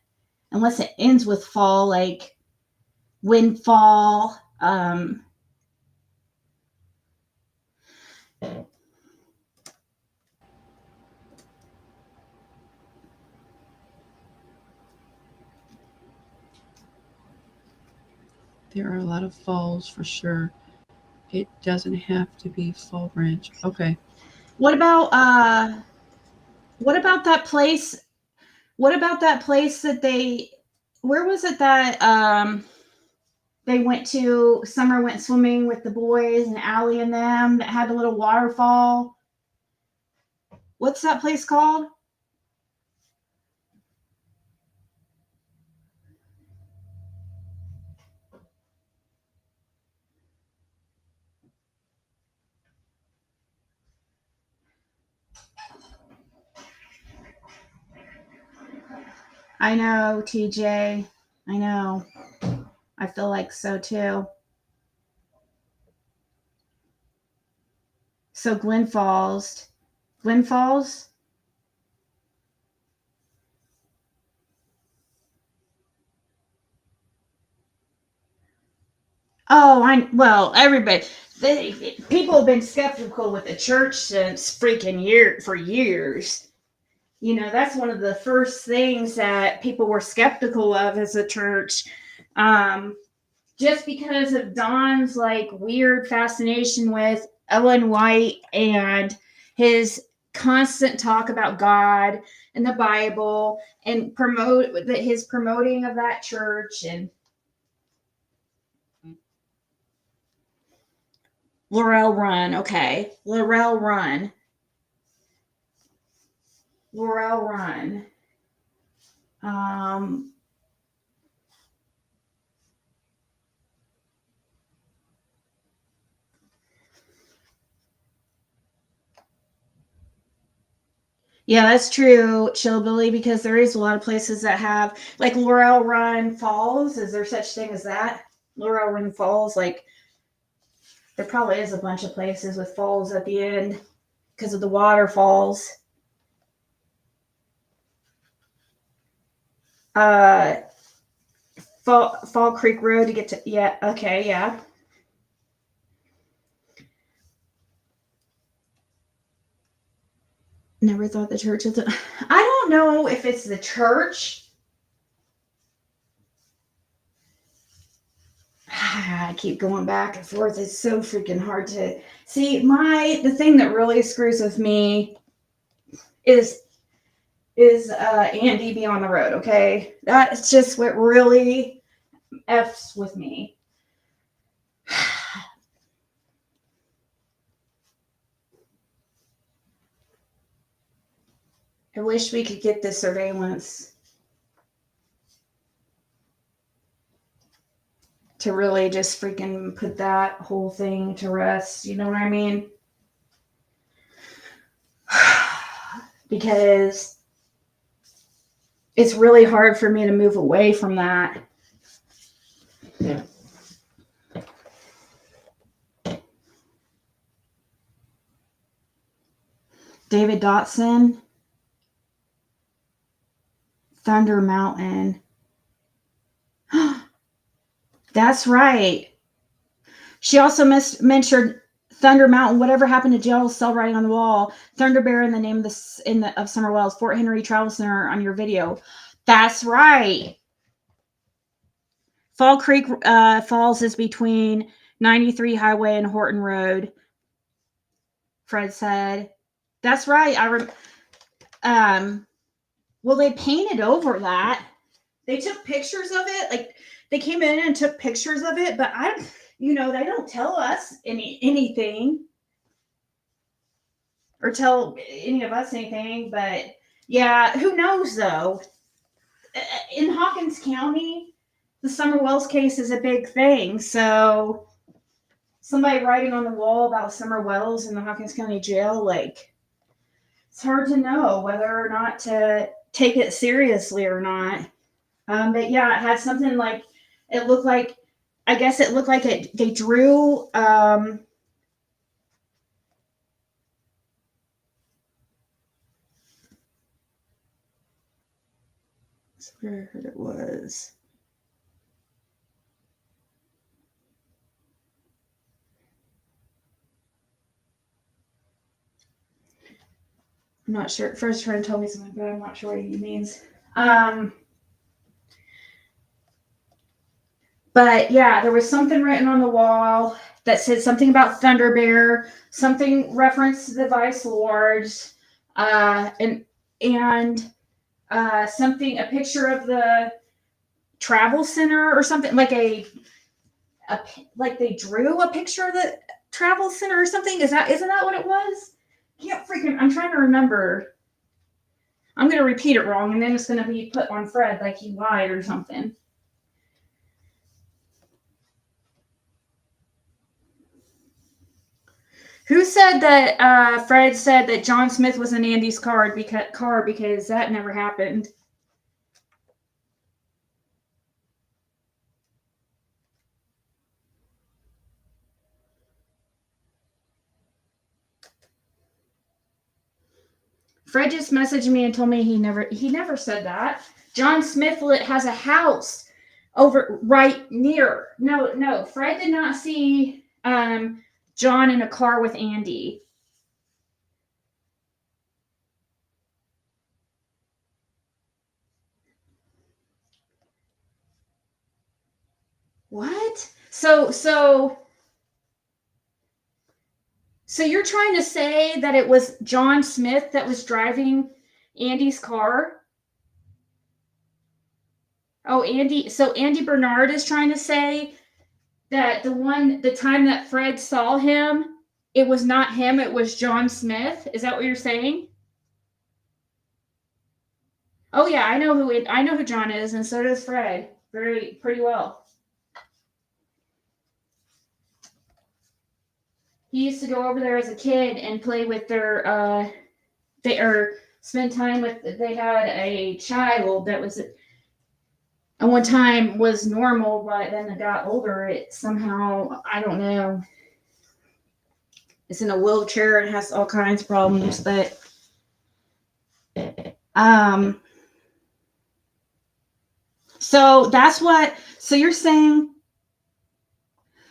[SPEAKER 1] unless it ends with fall, like windfall.
[SPEAKER 3] There are a lot of falls for sure. It doesn't have to be Fall Branch. Okay.
[SPEAKER 1] What about that place? What about that place that where was it that they went to? Summer went swimming with the boys and Allie and them that had a little waterfall. What's that place called? I know, TJ. I know. I feel like so too. So Glen Falls. Glen Falls? Oh, well, everybody, people have been skeptical with the church since freaking for years. You know, that's one of the first things that people were skeptical of as a church. Just because of Don's like weird fascination with Ellen White and his constant talk about God and the Bible and his promoting of that church and Laurel Run. Okay. Laurel Run. Yeah, that's true, Chillbilly, because there is a lot of places that have like Laurel Run Falls. Is there such thing as that? Laurel Run Falls, like there probably is a bunch of places with falls at the end because of the waterfalls. Fall Creek Road to get to, yeah, okay, yeah. Never thought the church was I don't know if it's the church. I keep going back and forth. It's so freaking hard to see. The thing that really screws with me is Andy be on the road. Okay, that's just what really f's with me. I wish we could get the surveillance to really just freaking put that whole thing to rest. You know what I mean? Because it's really hard for me to move away from that. Yeah. David Dotson. Thunder Mountain. That's right. She also mentioned Thunder Mountain. Whatever happened to Jill? Cell writing on the wall. Thunder Bear in the name of of Summer Wells. Fort Henry Travel Center on your video. That's right. Fall Creek Falls is between 93 Highway and Horton Road. Fred said, "That's right." Well, they painted over that. They took pictures of it. Like they came in and took pictures of it, but they don't tell us anything or tell any of us anything. But yeah, who knows though? In Hawkins County, the Summer Wells case is a big thing. So somebody writing on the wall about Summer Wells in the Hawkins County Jail, like it's hard to know whether or not to take it seriously or not. But yeah, it had something like it looked like. I guess it looked like they drew. Where I heard it was. I'm not sure. Fred's trying to tell me something, but I'm not sure what he means. But yeah, there was something written on the wall that said something about Thunder Bear, something referenced to the Vice Lords, and something, a picture of the travel center or something, like like they drew a picture of the travel center or something. Isn't that what it was? I'm trying to remember. I'm going to repeat it wrong, and then it's going to be put on Fred like he lied or something. Who said that Fred said that John Smith was in Andy's car because that never happened? Fred just messaged me and told me he never said that. John Smith has a house over right near. No, Fred did not see John in a car with Andy. What? So you're trying to say that it was John Smith that was driving Andy's car? Oh, Andy. So Andy Bernard is trying to say that the time that Fred saw him, it was not him, it was John Smith. Is that what you're saying? Oh yeah, I know who John is, and so does Fred. Pretty well. He used to go over there as a kid and play with spend time with. They had a child that was at one time was normal, but then it got older. It somehow, I don't know. It's in a wheelchair and has all kinds of problems, but so you're saying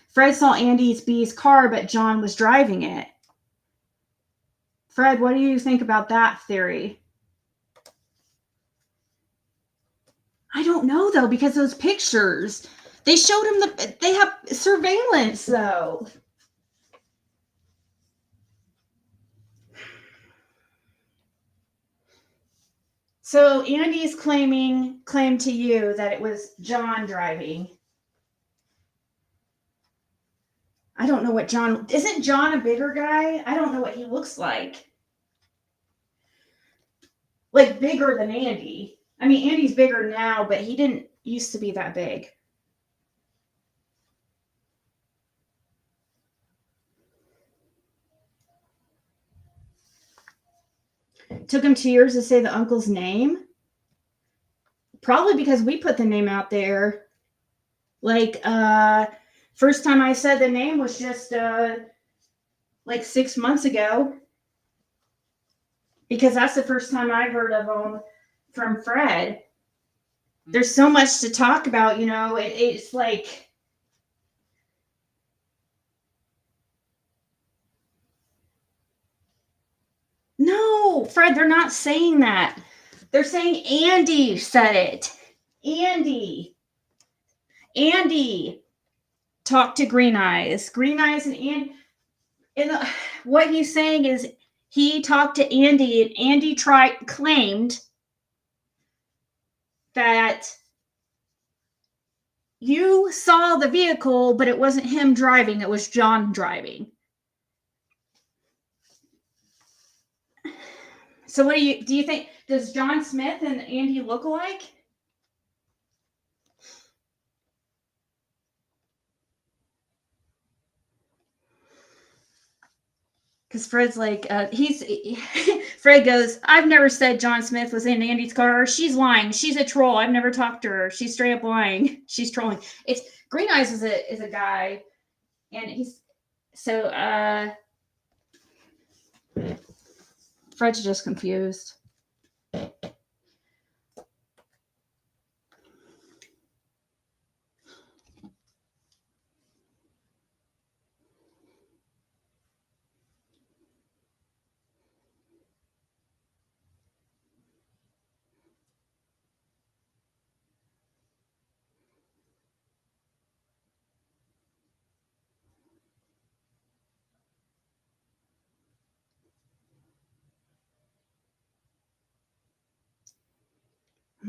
[SPEAKER 1] Fred saw Andy's B's car, but John was driving it. Fred, what do you think about that theory? I don't know though, because those pictures, they showed him they have surveillance though. So Andy's claim to you that it was John driving. I don't know what isn't John a bigger guy? I don't know what he looks like. Like bigger than Andy. I mean, Andy's bigger now, but he didn't used to be that big. Took him 2 years to say the uncle's name. Probably because we put the name out there. Like, first time I said the name was just like 6 months ago. Because that's the first time I heard of him from Fred. There's so much to talk about, it's like. No, Fred, they're not saying that. They're saying Andy said it. Andy talked to Green Eyes. Green Eyes and Andy. And what he's saying is he talked to Andy, and Andy claimed that you saw the vehicle, but it wasn't him driving, it was John driving. So what do you think? Does John Smith and Andy look alike? Because Fred's like, Fred goes, I've never said John Smith was in Andy's car. She's lying. She's a troll. I've never talked to her. She's straight up lying. She's trolling. It's Green Eyes is a guy, and he's so Fred's just confused.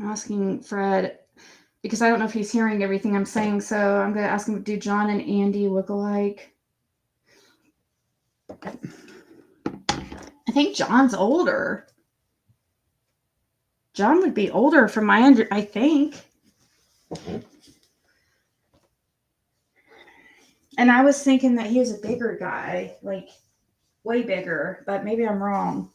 [SPEAKER 1] I'm asking Fred because I don't know if he's hearing everything I'm saying, so I'm going to ask him, do John and Andy look alike? I think John's older. John would be older from I think. And I was thinking that he was a bigger guy, like way bigger, but maybe I'm wrong.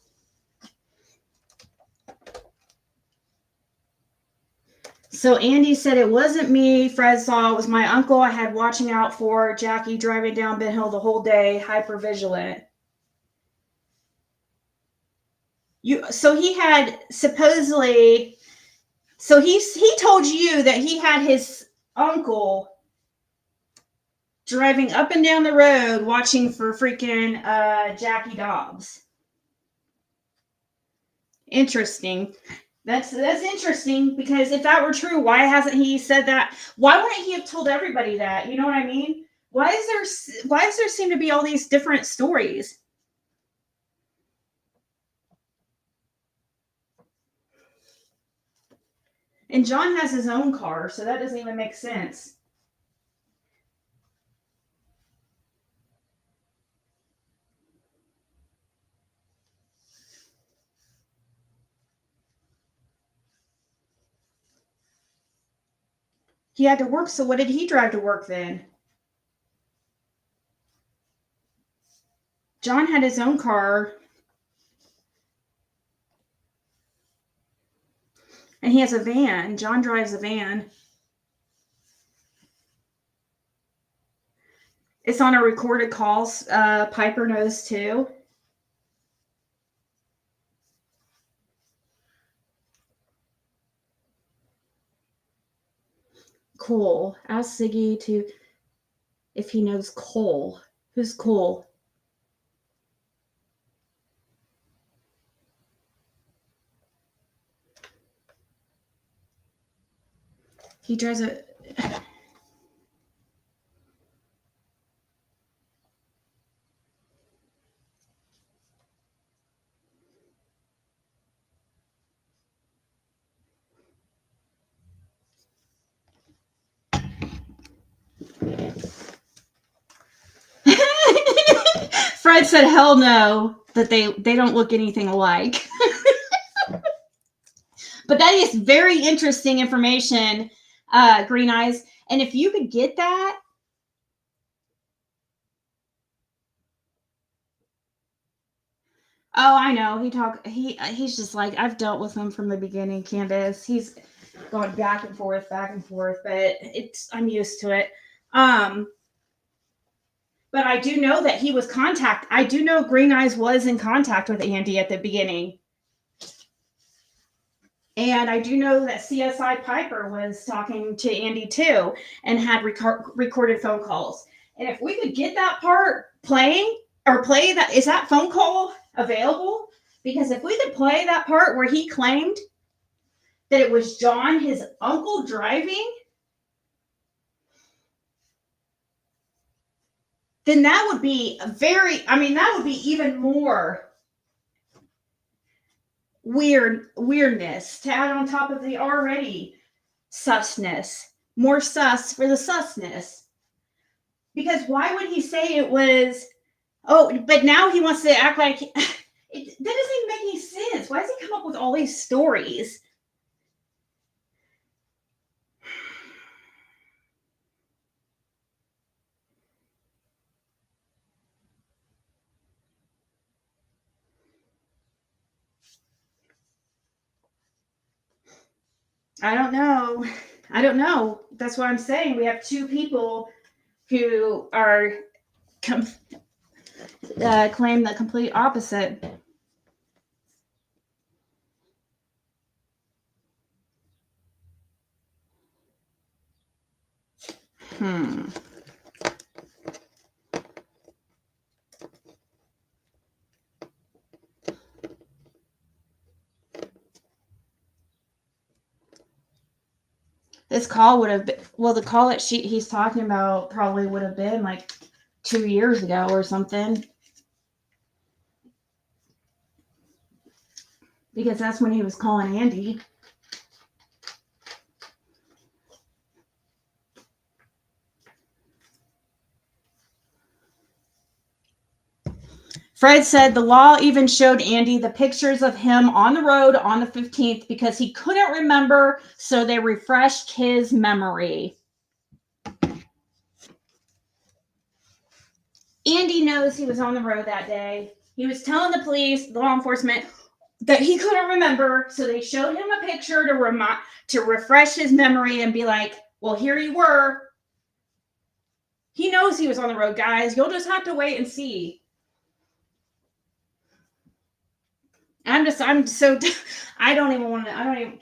[SPEAKER 1] So Andy said it wasn't me. Fred saw it was my uncle I had watching out for Jackie driving down Ben Hill the whole day, hyper vigilant. So he had supposedly, so he told you that he had his uncle driving up and down the road watching for freaking Jackie Dobbs. Interesting. That's interesting, because if that were true, why hasn't he said that? Why wouldn't he have told everybody that? You know what I mean? Why does there seem to be all these different stories? And John has his own car, so that doesn't even make sense. He had to work, so what did he drive to work then? John had his own car. And he has a van. John drives a van. It's on a recorded call. Piper knows too. Cole. Ask Siggy if he knows Cole. Who's Cole? He drives a... Fred said, hell no, that they don't look anything alike. But that is very interesting information, Green Eyes. And if you could get that, oh, I know. He's just like, I've dealt with him from the beginning, Candace. He's gone back and forth, but I'm used to it. But I do know that he was I do know Green Eyes was in contact with Andy at the beginning. And I do know that CSI Piper was talking to Andy too and had recorded phone calls. And if we could get that part playing or play that, is that phone call available? Because if we could play that part where he claimed that it was John, his uncle, driving, then that would be that would be even more weirdness to add on top of the already susness. More sus for the susness. Because why would he say it was, but now he wants to act like, that doesn't even make any sense. Why does he come up with all these stories? I don't know. That's what I'm saying. We have two people who are claim the complete opposite. This call would have been, the call that he's talking about probably would have been like 2 years ago or something. Because that's when he was calling Andy. Fred said the law even showed Andy the pictures of him on the road on the 15th because he couldn't remember, so they refreshed his memory. Andy knows he was on the road that day. He was telling the police, the law enforcement, that he couldn't remember, so they showed him a picture to refresh his memory and be like, well, here you were. He knows he was on the road, guys. You'll just have to wait and see. I'm so, can't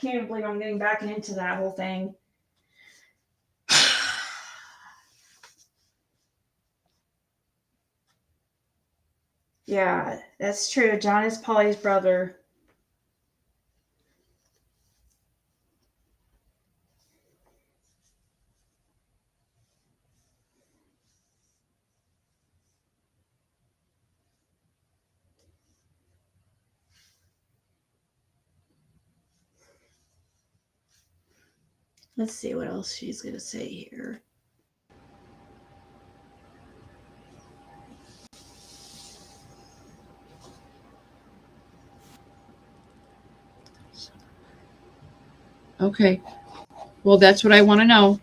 [SPEAKER 1] even believe I'm getting back into that whole thing. Yeah, that's true. John is Polly's brother. Let's see what else she's going to say here.
[SPEAKER 3] Okay. Well, that's what I want to know.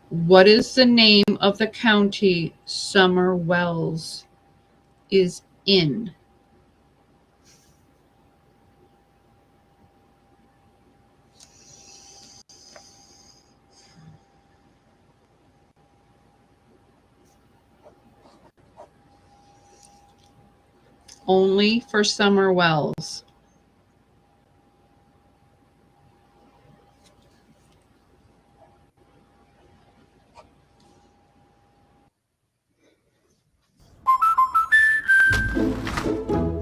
[SPEAKER 3] What is the name of the county Summer Wells is in? Only for Summer Wells.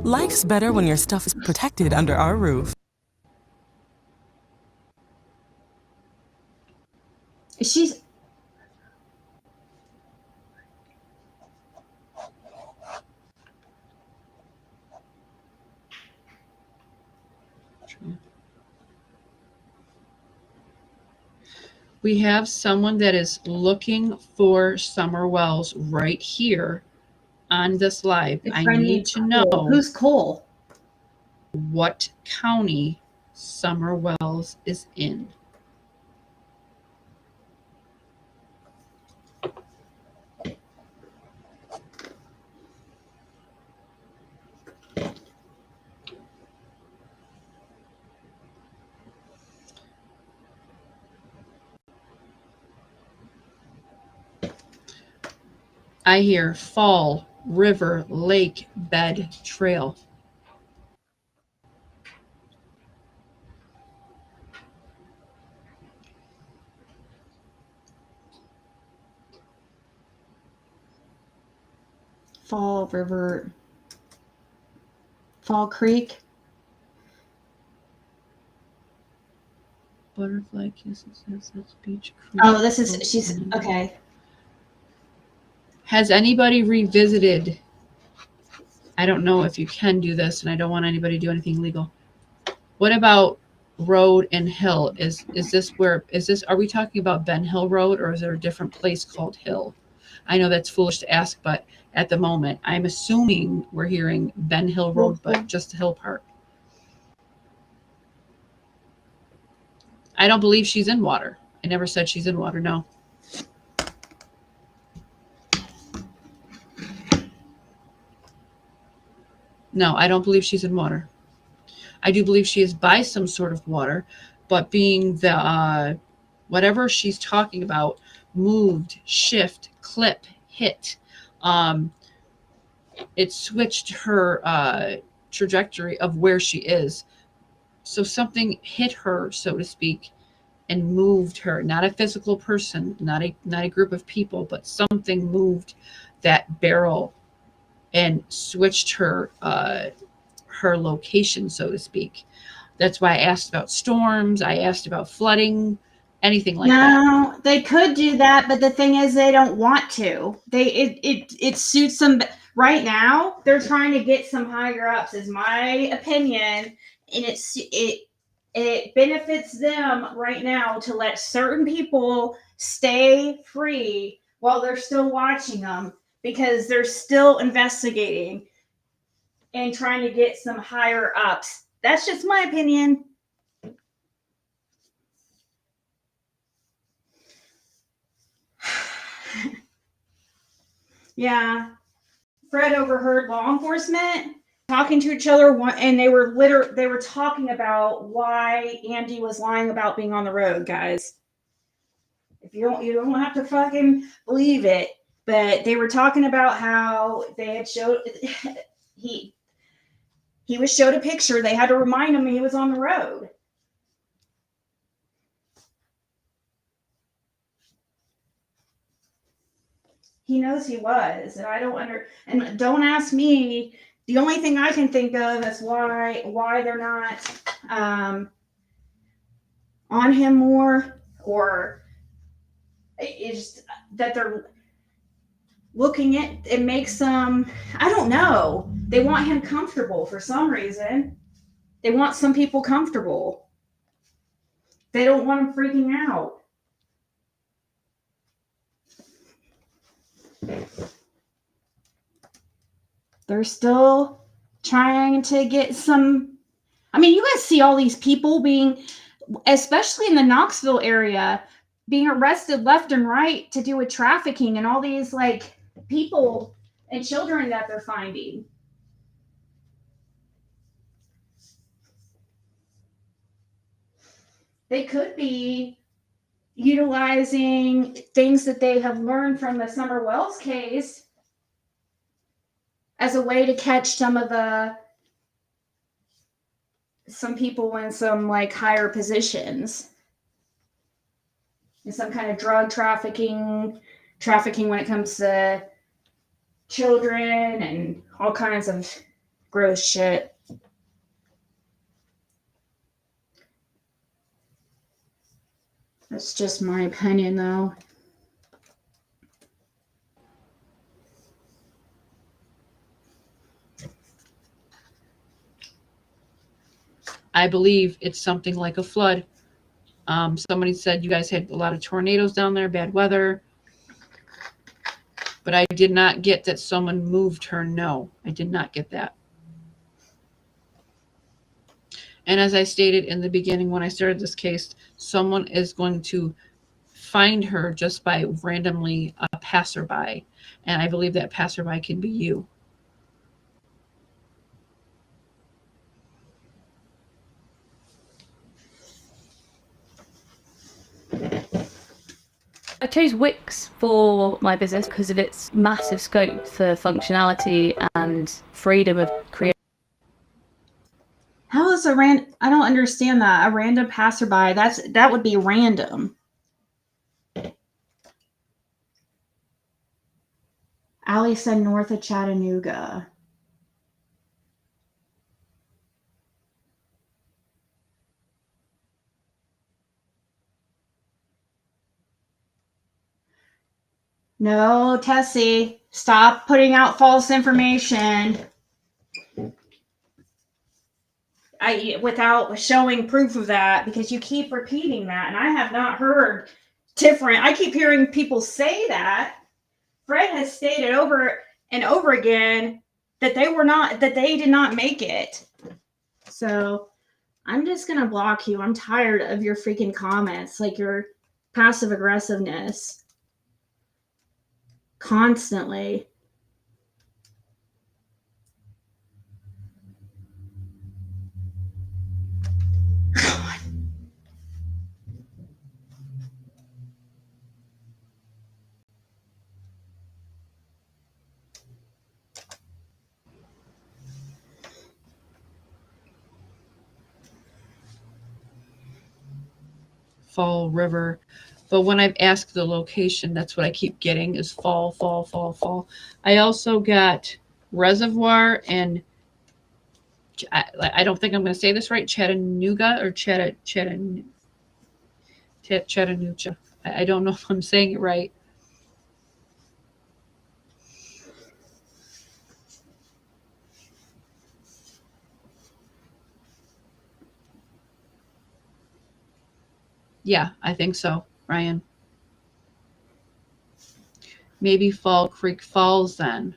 [SPEAKER 6] Life's better when your stuff is protected under our roof.
[SPEAKER 1] She's...
[SPEAKER 3] We have someone that is looking for Summer Wells right here on this live. I need to know
[SPEAKER 1] who's Cole.
[SPEAKER 3] What county Summer Wells is in. I hear Fall River Lake Bed Trail.
[SPEAKER 1] Fall River... Fall Creek.
[SPEAKER 3] Butterfly Kisses, that's Beach Creek.
[SPEAKER 1] Oh, this is... She's... Okay.
[SPEAKER 3] Has anybody revisited? I don't know if you can do this, and I don't want anybody to do anything illegal. What about Road and Hill? Is this are we talking about Ben Hill Road, or is there a different place called Hill? I know that's foolish to ask, but at the moment, I'm assuming we're hearing Ben Hill Road, but just the Hill part. I don't believe she's in water. I never said she's in water, no. No, I don't believe she's in water. I do believe she is by some sort of water, but being the whatever she's talking about, moved, shift, clip, hit, it switched her trajectory of where she is. So something hit her, so to speak, and moved her. Not a physical person, not a group of people, but something moved that barrel and switched her her location, so to speak. That's why I asked about storms. I asked about flooding, anything like that.
[SPEAKER 1] No, they could do that, but the thing is, they don't want to. It suits them right now. They're trying to get some higher ups, is my opinion, and it benefits them right now to let certain people stay free while they're still watching them. because they're still investigating and trying to get some higher ups. That's just my opinion. Yeah. Fred overheard law enforcement talking to each other, and they were talking about why Andy was lying about being on the road, guys. If you don't have to fucking believe it, but they were talking about how they had showed he was showed a picture. They had to remind him he was on the road. He knows he was, and I don't and don't ask me. The only thing I can think of is why they're not on him more, or is that they're looking at it makes them, I don't know. They want him comfortable for some reason. They want some people comfortable. They don't want him freaking out. They're still trying to get some. I mean, you guys see all these people being, especially in the Knoxville area, being arrested left and right to do with trafficking, and all these like people and children that they're finding. They could be utilizing things that they have learned from the Summer Wells case as a way to catch some people in some like higher positions, in some kind of drug trafficking when it comes to children and all kinds of gross shit. That's just my opinion, though.
[SPEAKER 3] I believe it's something like a flood. Somebody said you guys had a lot of tornadoes down there, bad weather. But I did not get that someone moved her. No, I did not get that. And as I stated in the beginning when I started this case, someone is going to find her just by randomly a passerby. And I believe that passerby can be you.
[SPEAKER 7] I chose Wix for my business because of its massive scope for functionality and freedom of creation.
[SPEAKER 1] How is I don't understand that. A random passerby. That would be random. Allie said north of Chattanooga. No, Tessie, stop putting out false information. Without showing proof of that, because you keep repeating that, and I have not heard different. I keep hearing people say that. Fred has stated over and over again that they did not make it. So I'm just gonna block you. I'm tired of your freaking comments, like your passive aggressiveness constantly.
[SPEAKER 3] Fall River. But when I've asked the location, that's what I keep getting is fall. I also got Reservoir and I don't think I'm going to say this right, Chattanooga or Chattanooga. I don't know if I'm saying it right. Yeah, I think so, Ryan. maybe Fall Creek Falls then.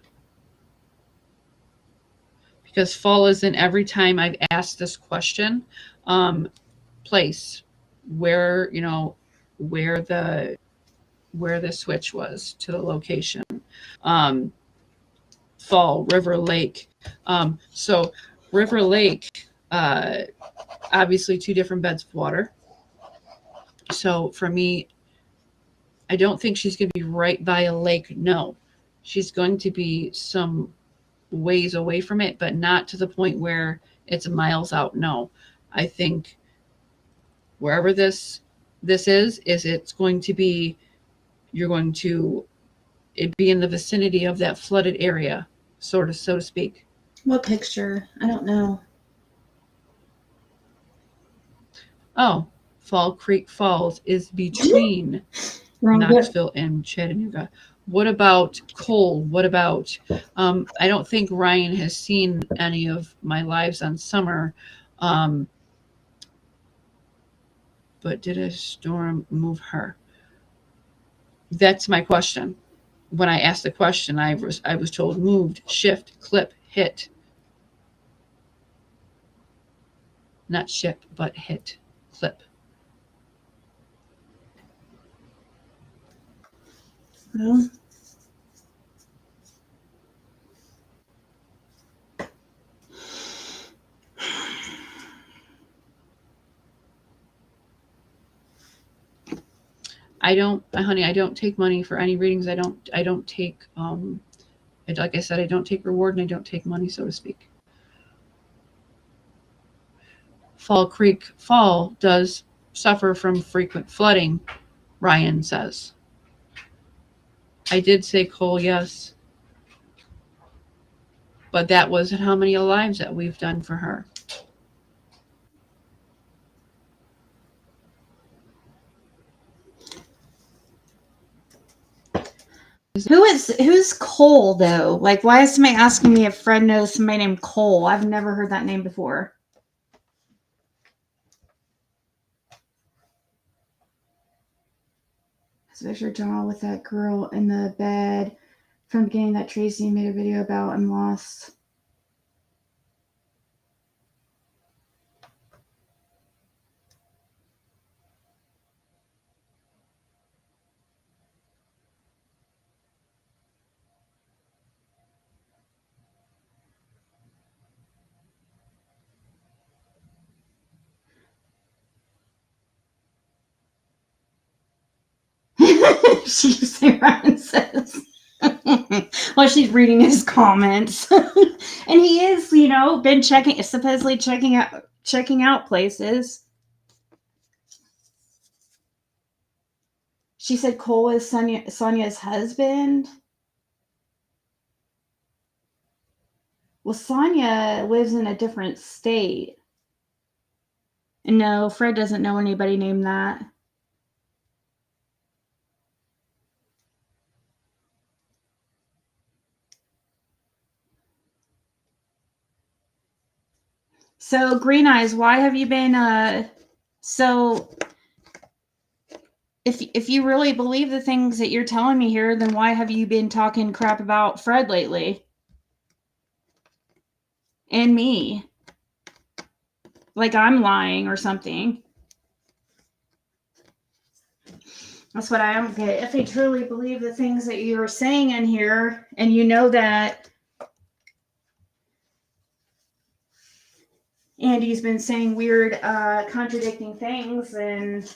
[SPEAKER 3] Because fall is in every time I've asked this question, place where, you know, where the switch was to the location. Fall, River Lake. So River Lake, obviously 2 different beds of water. So for me, I don't think she's going to be right by a lake. No, she's going to be some ways away from it, but not to the point where it's miles out. No, I think wherever this is it's going to be, you're going to be in the vicinity of that flooded area, sort of, so to speak.
[SPEAKER 1] What picture? I don't know.
[SPEAKER 3] Oh, Fall Creek Falls is between Knoxville and Chattanooga. What about Cole? What about, I don't think Ryan has seen any of my lives on summer. But did a storm move her? That's my question. When I asked the question, I was told moved, shift, clip, hit. Not ship, but hit, clip.
[SPEAKER 1] Well,
[SPEAKER 3] honey, I don't take money for any readings. I don't take, like I said, I don't take reward and I don't take money, so to speak. Fall Creek Fall does suffer from frequent flooding, Ryan says. I did say Cole, yes. But that wasn't how many lives that we've done for her.
[SPEAKER 1] Who's Cole though? Like, why is somebody asking me if Fred knows somebody named Cole? I've never heard that name before. Especially John with that girl in the bed from the beginning that Tracy made a video about. I'm lost. Ryan says. Well, she's reading his comments. And he is, been supposedly checking out places. She said Cole is Sonia's husband. Well, Sonia lives in a different state. And no, Fred doesn't know anybody named that. So, Green Eyes, why have you been, so if you really believe the things that you're telling me here, then why have you been talking crap about Fred lately? And me? Like I'm lying or something. That's what I don't get. If you truly believe the things that you're saying in here, and you know that Andy's been saying weird, contradicting things, and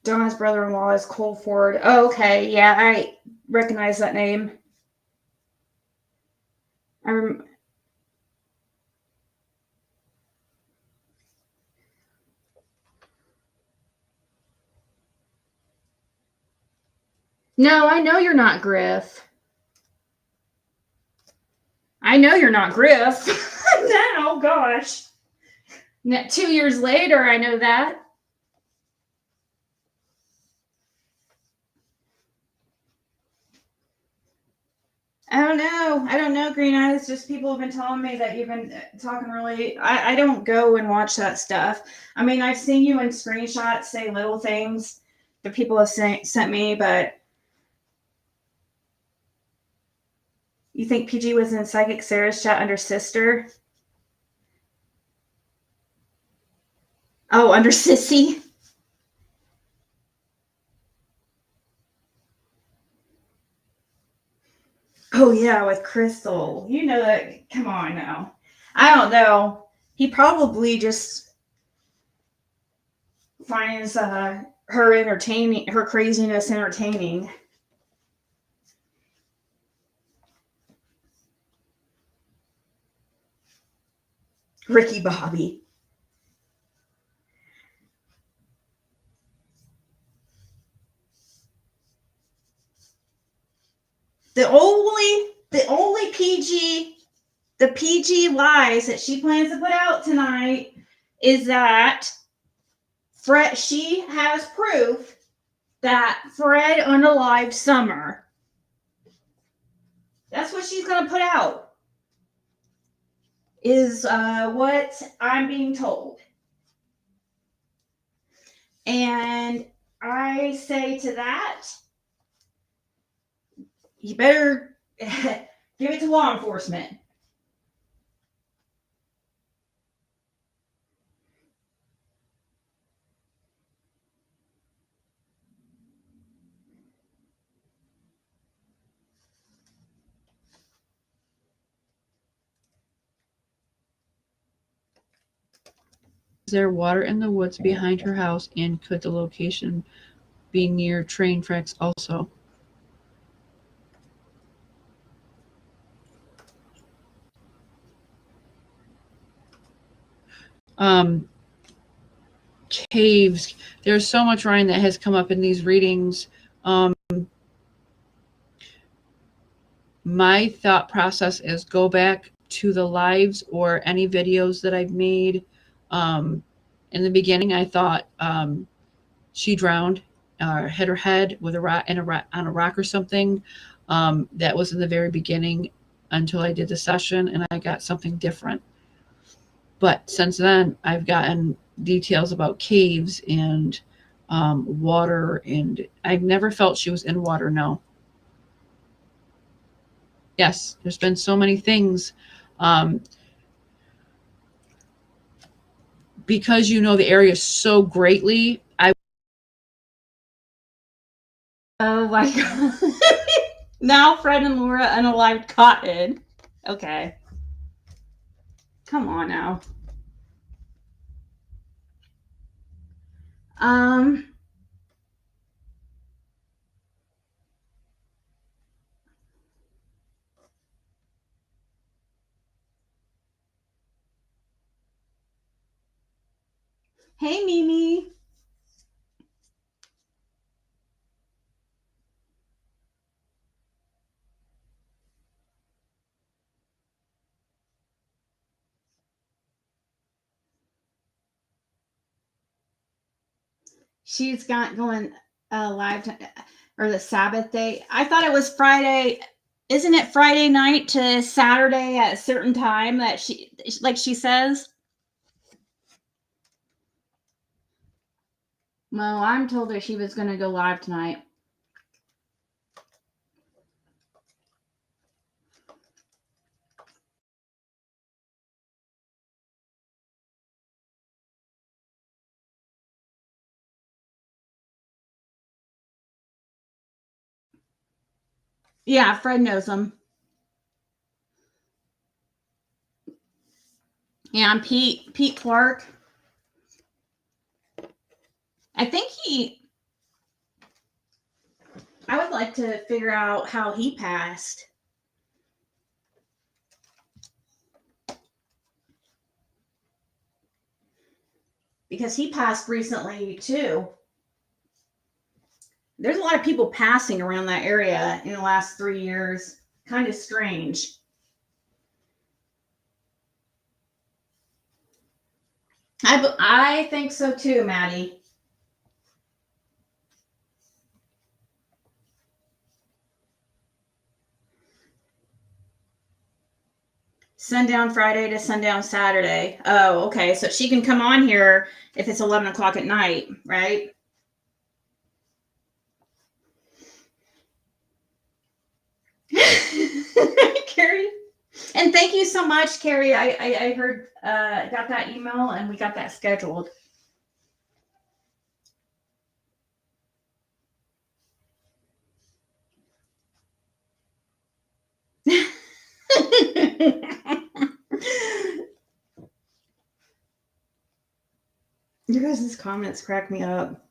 [SPEAKER 1] Donna's brother-in-law is Cole Ford. Oh, okay. Yeah, I recognize that name. No, I know you're not Griff. I know you're not Griff. Oh, gosh. 2 years later, I know that. I don't know. I don't know, Green Eyes. Just people have been telling me that you've been talking really. I don't go and watch that stuff. I mean, I've seen you in screenshots say little things that people have sent me, but you think PG was in Psychic Sarah's chat under sister? Oh, under sissy? Oh, yeah, with Crystal. You know that. Come on now. I don't know. He probably just finds her entertaining, her craziness entertaining. Ricky Bobby. The only PG lies that she plans to put out tonight is that she has proof that Fred unalived Summer. That's what she's going to put out, is what I'm being told. And I say to that, you better give it to law enforcement.
[SPEAKER 3] Is there water in the woods behind her house, and could the location be near train tracks also? Caves. There's so much, Ryan, that has come up in these readings. My thought process is go back to the lives or any videos that I've made. In the beginning, I thought she drowned, hit her head with a rock on a rock or something. That was in the very beginning until I did the session, and I got something different. But since then, I've gotten details about caves and water, and I've never felt she was in water. No. Yes, there's been so many things. Because you know the area so greatly,
[SPEAKER 1] Oh my god. Now Fred and Laura unalived Cotton. Okay. Come on now. Hey Mimi. She's got going live or the Sabbath day. I thought it was Friday. Isn't it Friday night to Saturday at a certain time that she says? Well, I'm told her she was going to go live tonight. Yeah, Fred knows them. Yeah, and Pete Clark. I think I would like to figure out how he passed. Because he passed recently too. There's a lot of people passing around that area in the last 3 years. Kind of strange. I think so too, Maddie. Sundown Friday to sundown Saturday. Oh, okay. So she can come on here if it's 11 o'clock at night, right? Carrie. And thank you so much, Carrie. I heard, got that email and we got that scheduled. You guys' comments crack me up.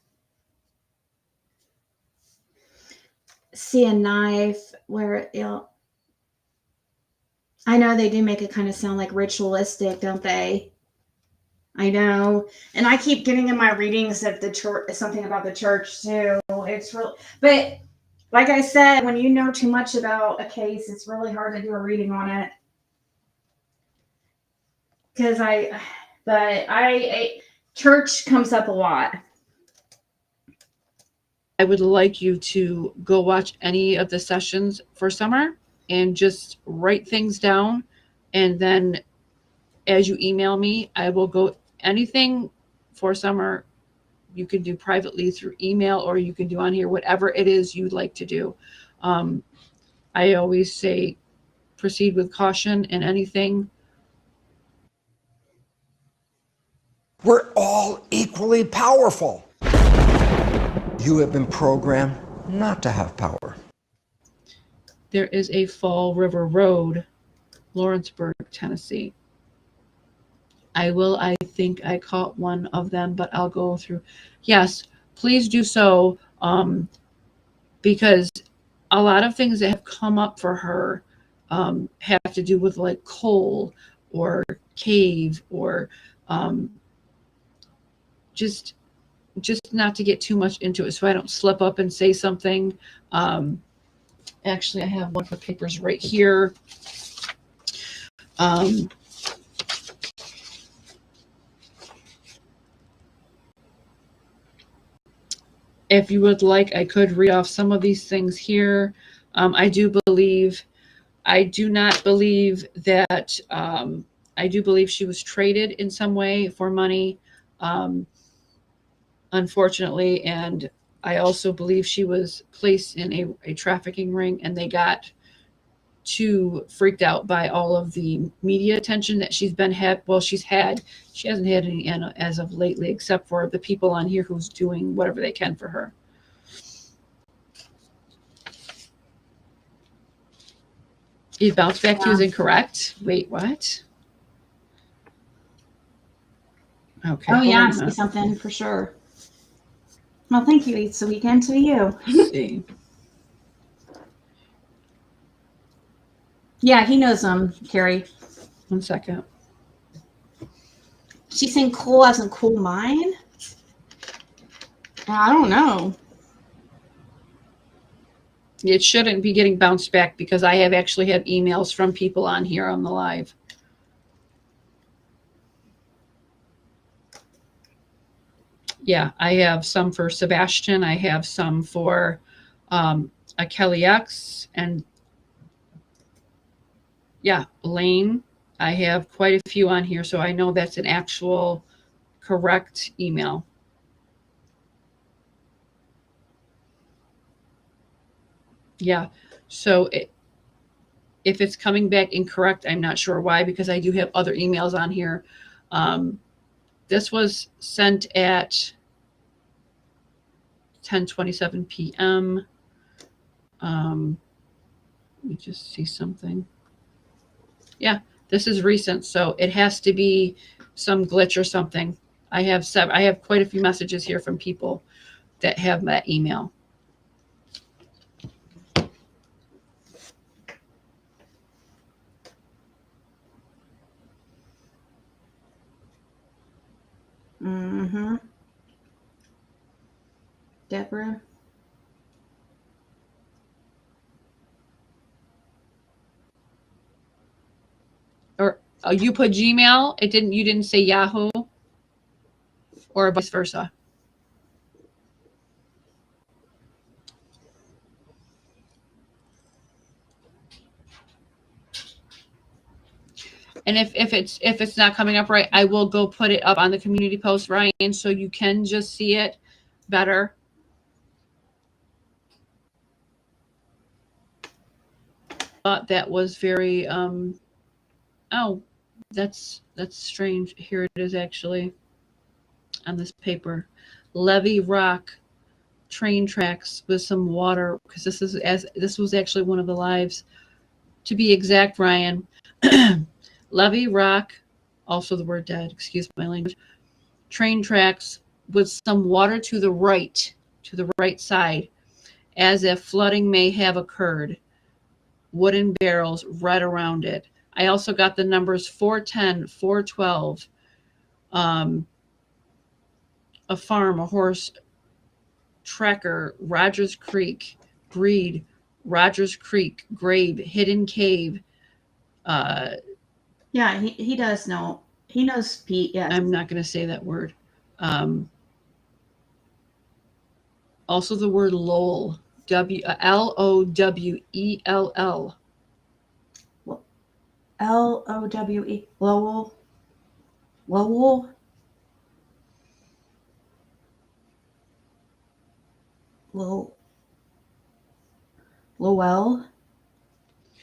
[SPEAKER 1] See a knife where it'll. I know they do make it kind of sound like ritualistic, don't they? I know, and I keep getting in my readings of the church something about the church too. It's real, but like I said, when you know too much about a case, it's really hard to do a reading on it. Because church comes up a lot.
[SPEAKER 3] I would like you to go watch any of the sessions for summer and just write things down. And then as you email me, I will go anything for summer. You can do privately through email, or you can do on here, whatever it is you'd like to do. I always say proceed with caution in anything.
[SPEAKER 8] We're all equally powerful. You have been programmed not to have power.
[SPEAKER 3] There is a Fall River Road, Lawrenceburg, Tennessee. I think I caught one of them, but I'll go through. Yes, please do so, because a lot of things that have come up for her have to do with like coal or cave or just not to get too much into it so I don't slip up and say something. Actually, I have one of the papers right here. If you would like, I could read off some of these things here. I do not believe that, I do believe she was traded in some way for money, unfortunately. And I also believe she was placed in a trafficking ring, and they got too freaked out by all of the media attention that she's had. She hasn't had any as of lately, except for the people on here who's doing whatever they can for her. You bounced back to is incorrect. Wait, what? Okay.
[SPEAKER 1] Oh yeah, see something for sure. Well, thank you. It's the weekend to you.
[SPEAKER 3] Let's see.
[SPEAKER 1] Yeah, he knows Carrie.
[SPEAKER 3] 1 second.
[SPEAKER 1] She's saying coal as in coal mine? I don't know.
[SPEAKER 3] It shouldn't be getting bounced back because I have actually had emails from people on here on the live. Yeah, I have some for Sebastian. I have some for a Kelly X, and yeah, Lane. I have quite a few on here, so I know that's an actual correct email. Yeah, so if it's coming back incorrect, I'm not sure why, because I do have other emails on here. This was sent at 10:27 p.m. Let me just see something. Yeah, this is recent, so it has to be some glitch or something. I have quite a few messages here from people that have that email.
[SPEAKER 1] Mm-hmm. Deborah.
[SPEAKER 3] Or you put Gmail. You didn't say Yahoo, or vice versa. And if it's not coming up right, I will go put it up on the community post, Ryan, so you can just see it better. But that was very oh, that's strange. Here it is actually on this paper. Levee Rock train tracks with some water, because this was actually one of the lives. To be exact, Ryan, Levee Rock, also the word dead, excuse my language, train tracks with some water to the right side, as if flooding may have occurred. Wooden barrels right around it. I also got the numbers 410, 412, a farm, a horse tracker, Rogers Creek, breed, Rogers Creek, grave, hidden cave.
[SPEAKER 1] Yeah, he does know. He knows Pete, yes.
[SPEAKER 3] I'm not going to say that word. Also the word Lowell, Lowell.
[SPEAKER 1] Lowe. Lowell. Lowell.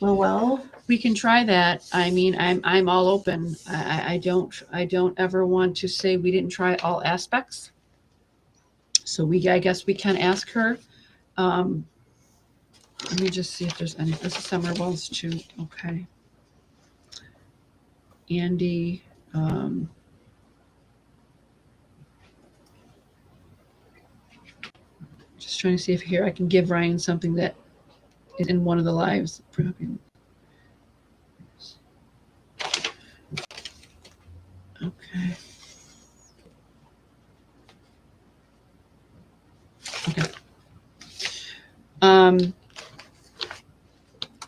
[SPEAKER 1] Lowell.
[SPEAKER 3] We can try that. I mean, I'm all open. I don't ever want to say we didn't try all aspects. So I guess we can ask her. Let me just see if there's any. This is Summer Wells too. Okay. Andy. Just trying to see if here I can give Ryan something that is in one of the lives. Okay. Okay.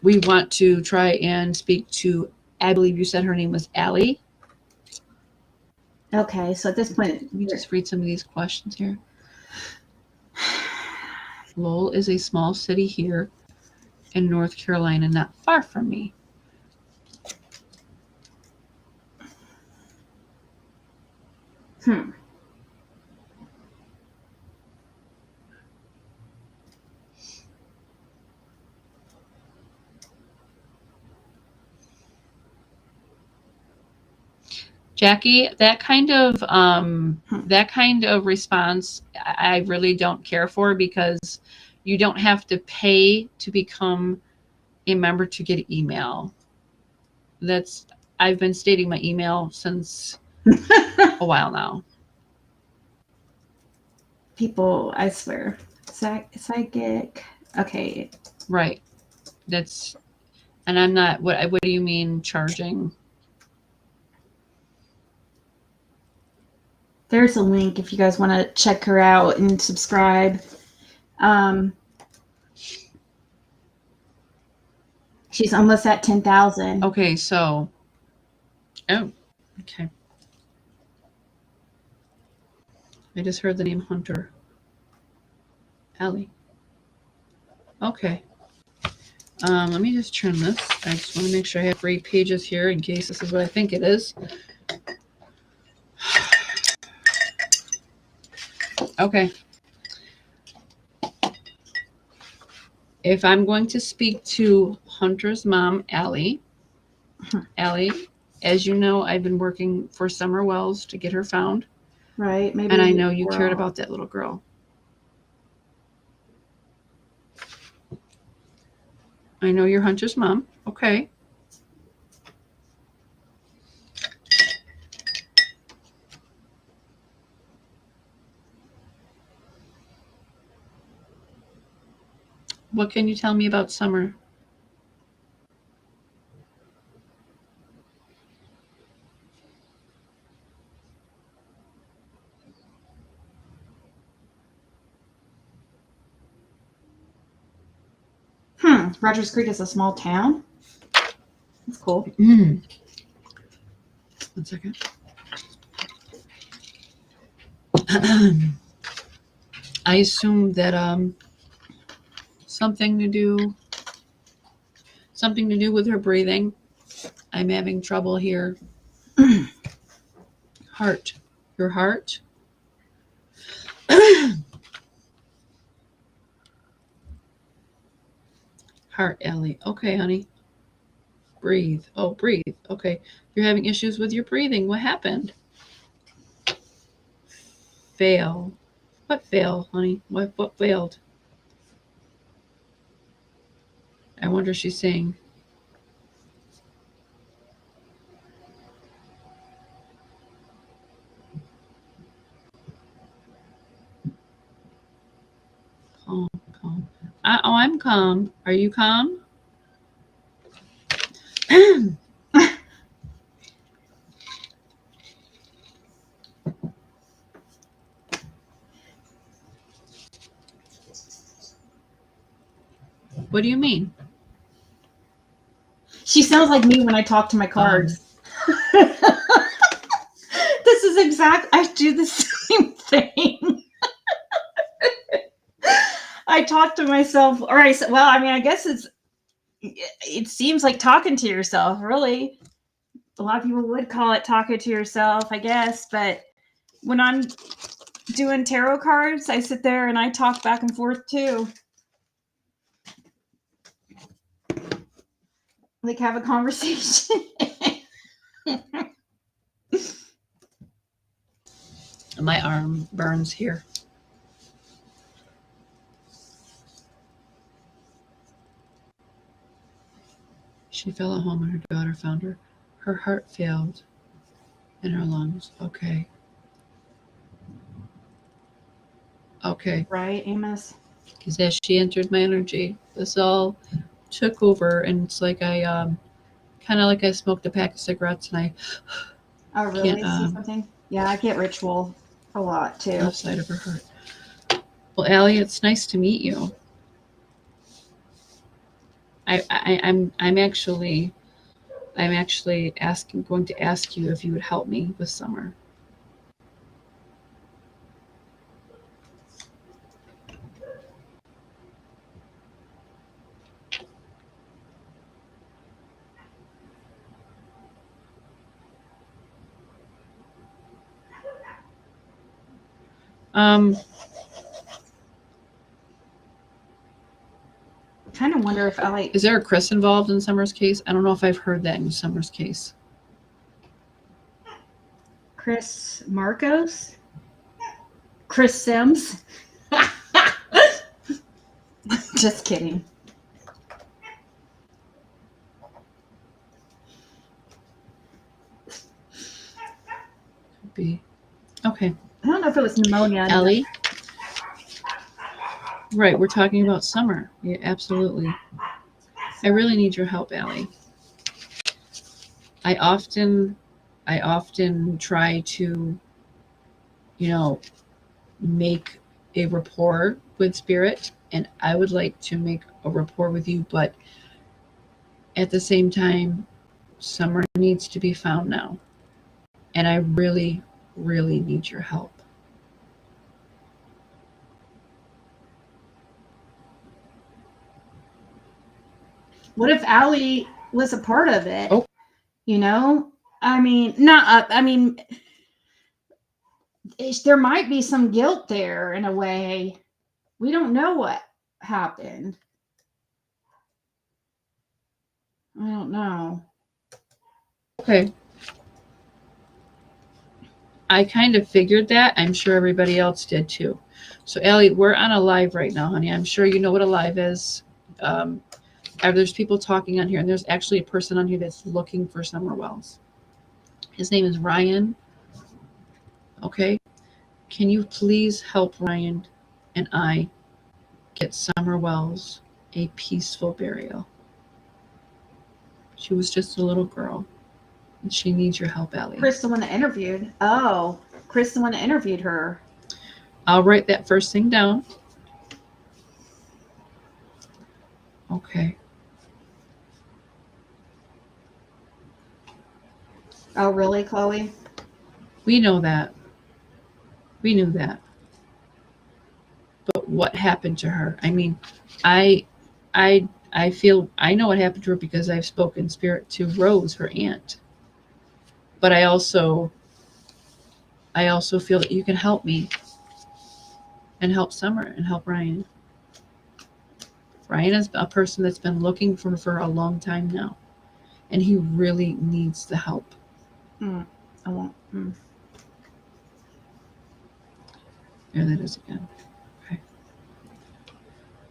[SPEAKER 3] We want to try and speak to, I believe you said her name was Allie.
[SPEAKER 1] Okay, so at this point,
[SPEAKER 3] Let me just read some of these questions here. Lowell is a small city here in North Carolina, not far from me. Jackie, that kind of response I really don't care for, because you don't have to pay to become a member to get email. I've been stating my email since a while now.
[SPEAKER 1] People, I swear, psychic. Okay,
[SPEAKER 3] Right. And I'm not. What do you mean charging?
[SPEAKER 1] there's a link if you guys want to check her out and subscribe. She's almost at 10,000.
[SPEAKER 3] Okay, so. Oh, okay. I just heard the name Hunter. Allie. Okay. Let me just trim this. I just want to make sure I have 3 pages here in case this is what I think it is. Okay. If I'm going to speak to Hunter's mom, Allie, as you know, I've been working for Summer Wells to get her found.
[SPEAKER 1] Right. Maybe.
[SPEAKER 3] And I know you cared about that little girl. I know you're Hunter's mom. Okay. What can you tell me about Summer?
[SPEAKER 1] Rogers Creek is a small town. That's cool.
[SPEAKER 3] 1 second. I assume that something to do with her breathing. I'm having trouble here. Heart. Your heart? Heart, Ellie. Okay, honey. Breathe. Oh, breathe. Okay. You're having issues with your breathing. What happened? Fail. What fail, honey? What failed? I wonder if she's saying. Calm, calm. I'm calm. Are you calm? What do you mean?
[SPEAKER 1] She sounds like me when I talk to my cards. This is exact. I do the same thing. I talk to myself. All right. So, well, I mean, I guess it seems like talking to yourself, really. A lot of people would call it talking to yourself, I guess. But when I'm doing tarot cards, I sit there and I talk back and forth too. Like have a conversation.
[SPEAKER 3] My arm burns here. She fell at home and her daughter found her. Her heart failed in her lungs. Okay. Okay.
[SPEAKER 1] Right, Amos?
[SPEAKER 3] Because as she entered my energy, this all took over, and it's like I kind of like I smoked a pack of cigarettes and I
[SPEAKER 1] Oh, really?
[SPEAKER 3] can't,
[SPEAKER 1] See something? Yeah, I get ritual a lot too.
[SPEAKER 3] left side of her heart. Well, Allie, it's nice to meet you. I'm actually going to ask you if you would help me with Summer.
[SPEAKER 1] I kind of wonder if Ellie.
[SPEAKER 3] Is there a Chris involved in Summer's case? I don't know if I've heard that in Summer's case.
[SPEAKER 1] Chris Marcos? Chris Sims? Just kidding.
[SPEAKER 3] Could be. Okay.
[SPEAKER 1] I don't know if it was pneumonia.
[SPEAKER 3] Ellie? Right, we're talking about Summer. Yeah, absolutely. I really need your help, Allie. I often try to, make a rapport with Spirit, and I would like to make a rapport with you, but at the same time, Summer needs to be found now. And I really, really need your help.
[SPEAKER 1] What if Allie was a part of it?
[SPEAKER 3] Oh.
[SPEAKER 1] I mean, there might be some guilt there in a way. We don't know what happened. I don't know.
[SPEAKER 3] Okay. I kind of figured that. I'm sure everybody else did too. So, Allie, we're on a live right now, honey. I'm sure you know what a live is. There's people talking on here, and there's actually a person on here that's looking for Summer Wells. His name is Ryan. Okay. Can you please help Ryan and I get Summer Wells a peaceful burial? She was just a little girl, and she needs your help, Allie.
[SPEAKER 1] Chris, the one that interviewed. Oh, Chris, the one that interviewed her.
[SPEAKER 3] I'll write that first thing down. Okay.
[SPEAKER 1] Oh, really, Chloe?
[SPEAKER 3] We know that. We knew that. But what happened to her? I mean, I I know what happened to her because I've spoken spirit to Rose, her aunt. But I also feel that you can help me and help Summer and help Ryan. Ryan is a person that's been looking for a long time now, and he really needs the help.
[SPEAKER 1] I won't.
[SPEAKER 3] There that is again.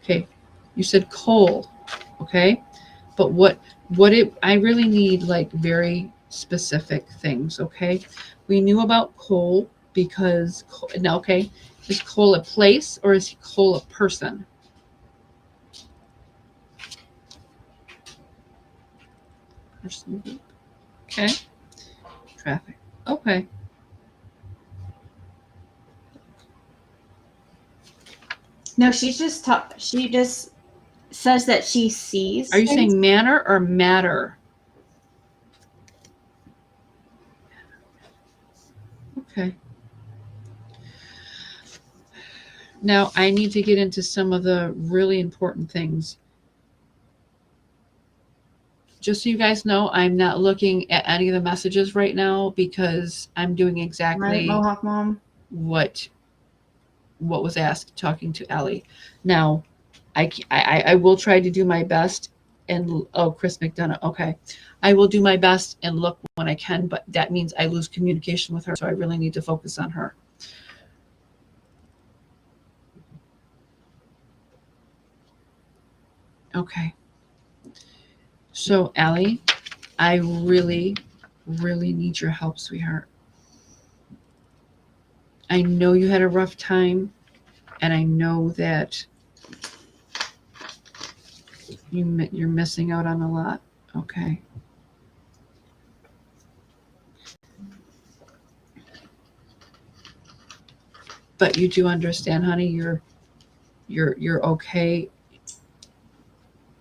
[SPEAKER 3] Okay. You said Cole. Okay. But I really need like very specific things. Okay. We knew about Cole because now, okay, is Cole a place or is Cole a person? Person group. Okay. Traffic. Okay.
[SPEAKER 1] No, she just says that she sees.
[SPEAKER 3] Are you
[SPEAKER 1] things.
[SPEAKER 3] saying manner or matter? Okay. Now I need to get into some of the really important things. Just so you guys know, I'm not looking at any of the messages right now because I'm doing exactly
[SPEAKER 1] Right, Mohawk Mom?
[SPEAKER 3] what was asked talking to Ellie. Now, I will try to do my best and Chris McDonough. Okay. I will do my best and look when I can, but that means I lose communication with her. So I really need to focus on her. Okay. So Allie, I really, really need your help, sweetheart. I know you had a rough time, and I know that you're missing out on a lot. Okay. But you do understand, honey, you're okay.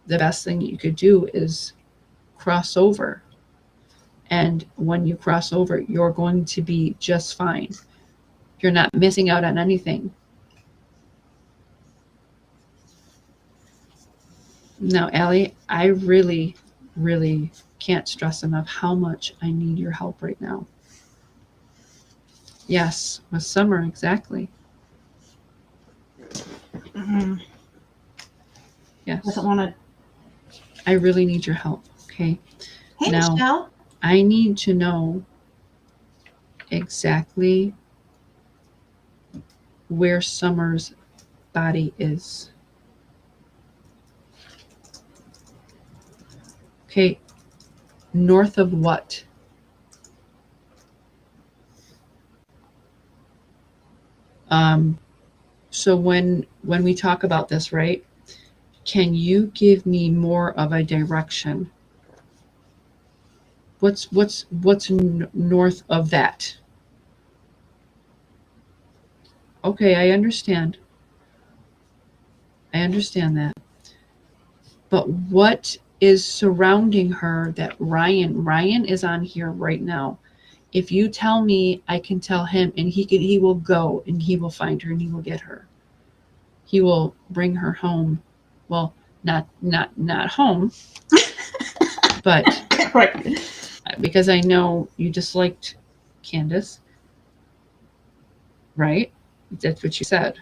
[SPEAKER 3] The best thing you could do is cross over. And when you cross over, you're going to be just fine. You're not missing out on anything. Now, Allie, I really, really can't stress enough how much I need your help right now. Yes, with Summer, exactly.
[SPEAKER 1] Mm-hmm.
[SPEAKER 3] Yes.
[SPEAKER 1] Doesn't want to.
[SPEAKER 3] I really need your help, okay?
[SPEAKER 1] Hey,
[SPEAKER 3] Now,
[SPEAKER 1] Michelle.
[SPEAKER 3] I need to know exactly where Summer's body is. Okay, north of what? So when we talk about this, right? Can you give me more of a direction? What's north of that? Okay, I understand. I understand that. But what is surrounding her that Ryan is on here right now? If you tell me, I can tell him, and he will go and he will find her and he will get her. He will bring her home. Well, not home, but
[SPEAKER 1] Right.
[SPEAKER 3] because I know you disliked Candace, right? That's what you said.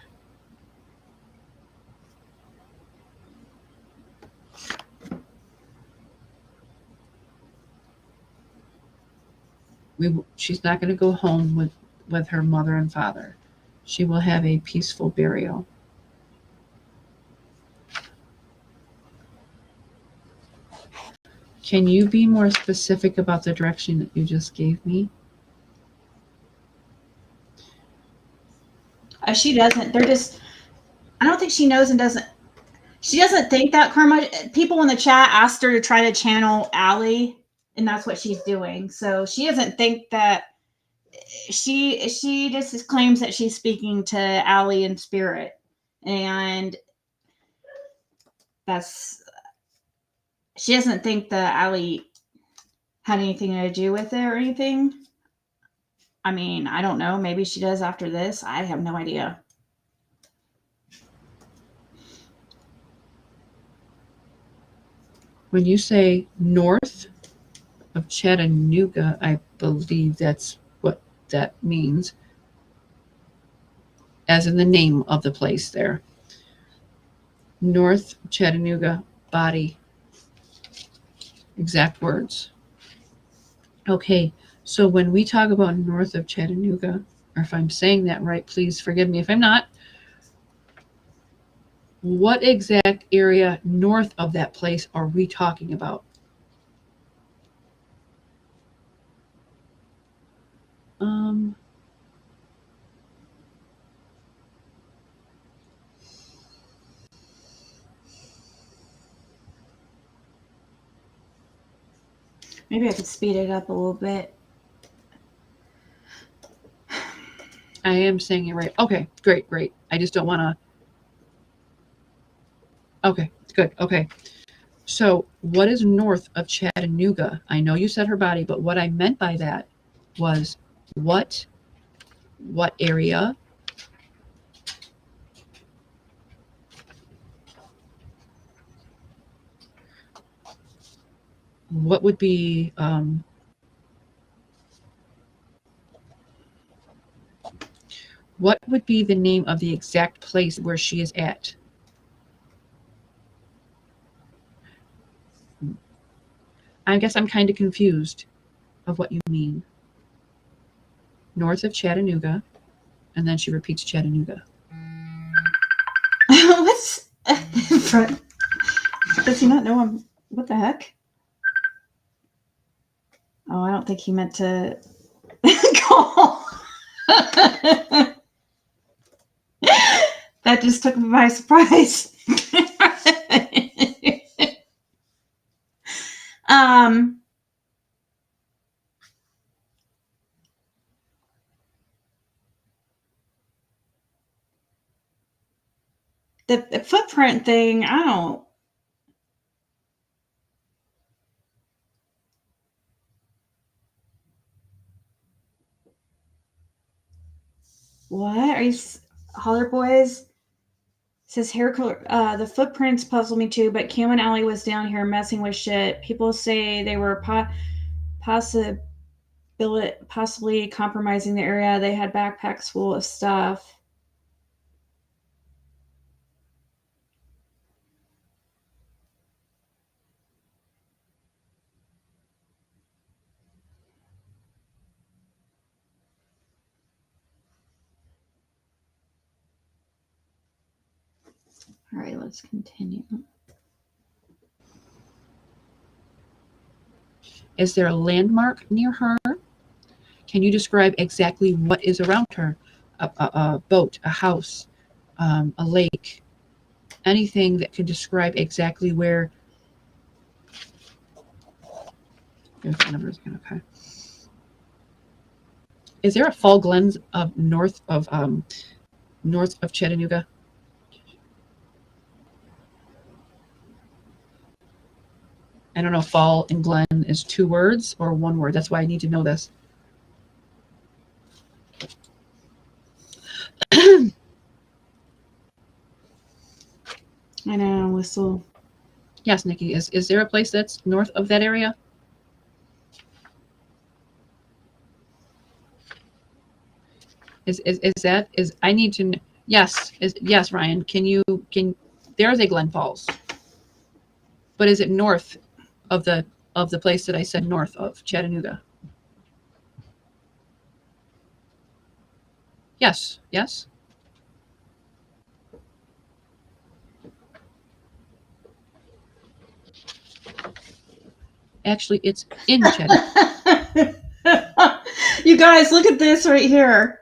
[SPEAKER 3] She's not going to go home with her mother and father. She will have a peaceful burial. Can you be more specific about the direction that you just gave me?
[SPEAKER 1] She doesn't. They're just. I don't think she knows and doesn't. She doesn't think that Karma. People in the chat asked her to try to channel Allie, and that's what she's doing. So she doesn't think that. She just claims that she's speaking to Allie in spirit, and that's. She doesn't think that Allie had anything to do with it or anything. I mean, I don't know. Maybe she does after this. I have no idea.
[SPEAKER 3] When you say north of Chattanooga, I believe that's what that means, as in the name of the place there. North Chattanooga, body. Exact words. Okay, so when we talk about north of Chattanooga, or if I'm saying that right, please forgive me if I'm not, what exact area north of that place are we talking about?
[SPEAKER 1] Maybe I could speed it up a little bit.
[SPEAKER 3] I am saying it right. Okay, great. I just don't want to. Okay, good. Okay. So what is north of Chattanooga? I know you said her body, but what I meant by that was what area? What would be what would be the name of the exact place where she is at? I guess I'm kind of confused of what you mean. North of Chattanooga, and then she repeats Chattanooga.
[SPEAKER 1] What's does he not know him? What the heck? Oh, I don't think he meant to call. That just took me by surprise. The footprint thing, I don't. What are you, Holler Boys? Says hair color. The footprints puzzle me too, but Cam and Allie was down here messing with shit. People say they were possibly compromising the area. They had backpacks full of stuff. All right, let's continue.
[SPEAKER 3] Is there a landmark near her? Can you describe exactly what is around her? A boat, a house, a lake, anything that can describe exactly where. There's the numbers again. Okay. Is there a Fall Glens of north of Chattanooga? I don't know if Fall and Glen is 2 words or 1 word. That's why I need to know this.
[SPEAKER 1] I know, whistle.
[SPEAKER 3] Yes, Nikki. Is there a place that's north of that area? I need to. Yes, Ryan. There is a Glen Falls, but is it north of the place that I said north of Chattanooga? Yes. Actually, it's in Chattanooga.
[SPEAKER 1] You guys, look at this right here.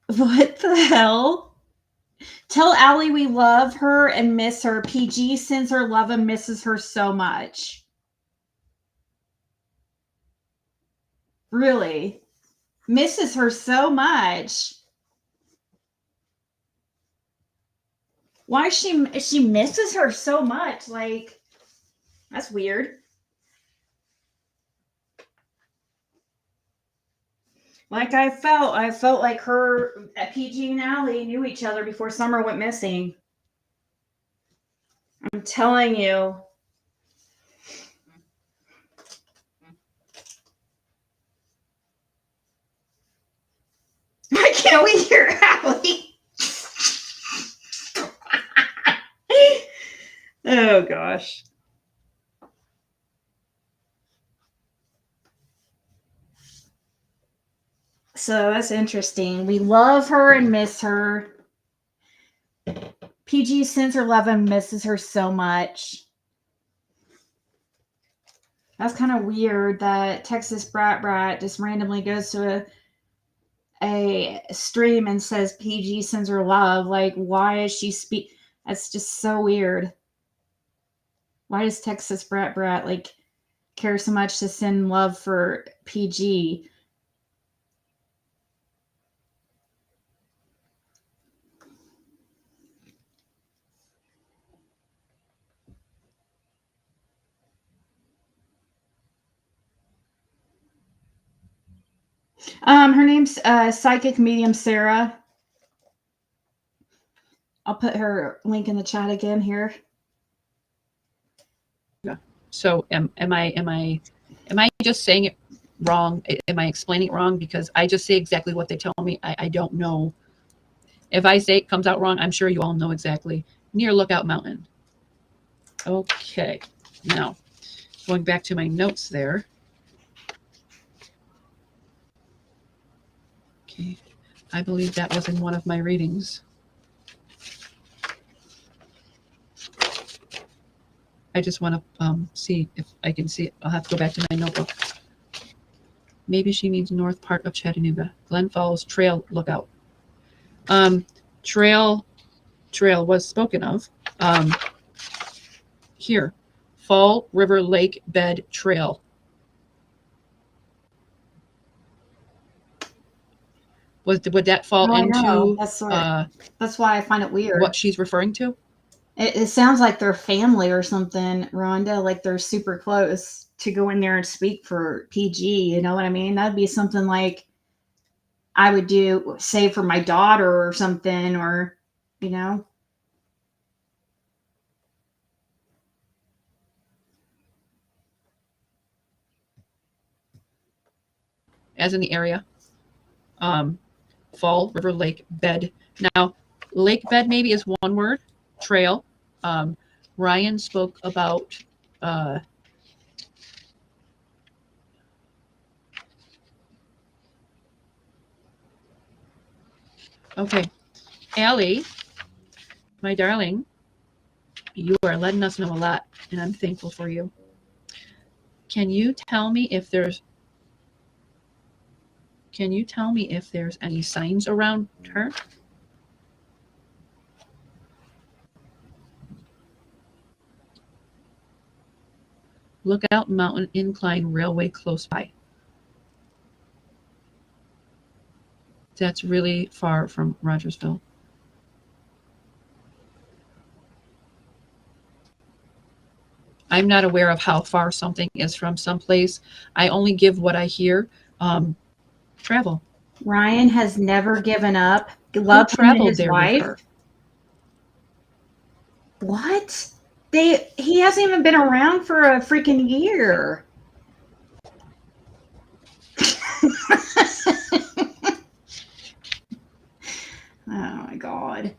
[SPEAKER 1] What the hell? Tell Allie we love her and miss her. PG sends her love and misses her so much. Really? Misses her so much. Why she misses her so much? Like, that's weird. Like I felt like her, PG and Allie knew each other before Summer went missing. I'm telling you. Why can't we hear Allie? Oh gosh. So that's interesting. We love her and miss her. PG sends her love and misses her so much. That's kind of weird that Texas Brat just randomly goes to a stream and says PG sends her love. Like, why is she That's just so weird. Why does Texas Brat like care so much to send love for PG? Her name's Psychic Medium Sarah. I'll put her link in the chat again here.
[SPEAKER 3] Yeah. So am I just saying it wrong? Am I explaining it wrong? Because I just say exactly what they tell me. I don't know. If I say it comes out wrong, I'm sure you all know exactly. Near Lookout Mountain. Okay. Now, going back to my notes there. Okay. I believe that was in one of my readings. I just want to see if I can see it. I'll have to go back to my notebook. Maybe she means north part of Chattanooga. Glen Falls Trail Lookout. Trail was spoken of. Here, Fall River Lake Bed Trail. Would that fall into
[SPEAKER 1] That's why I find it weird.
[SPEAKER 3] what she's referring to?
[SPEAKER 1] It sounds like they're family or something, Rhonda. Like they're super close to go in there and speak for PG. You know what I mean? That'd be something like I would do, say, for my daughter or something, or, you know.
[SPEAKER 3] As in the area. Fall River Lake Bed. Now, lake bed maybe is one word. Trail. Ryan spoke about okay. Allie, my darling, you are letting us know a lot, and I'm thankful for you. Can you tell me if there's any signs around her? Lookout Mountain Incline Railway close by. That's really far from Rogersville. I'm not aware of how far something is from someplace. I only give what I hear. Travel.
[SPEAKER 1] Ryan has never given up.
[SPEAKER 3] Who
[SPEAKER 1] Loved him and
[SPEAKER 3] traveled
[SPEAKER 1] his
[SPEAKER 3] there
[SPEAKER 1] wife.
[SPEAKER 3] with her?
[SPEAKER 1] What? He hasn't even been around for a freaking year. Oh my God.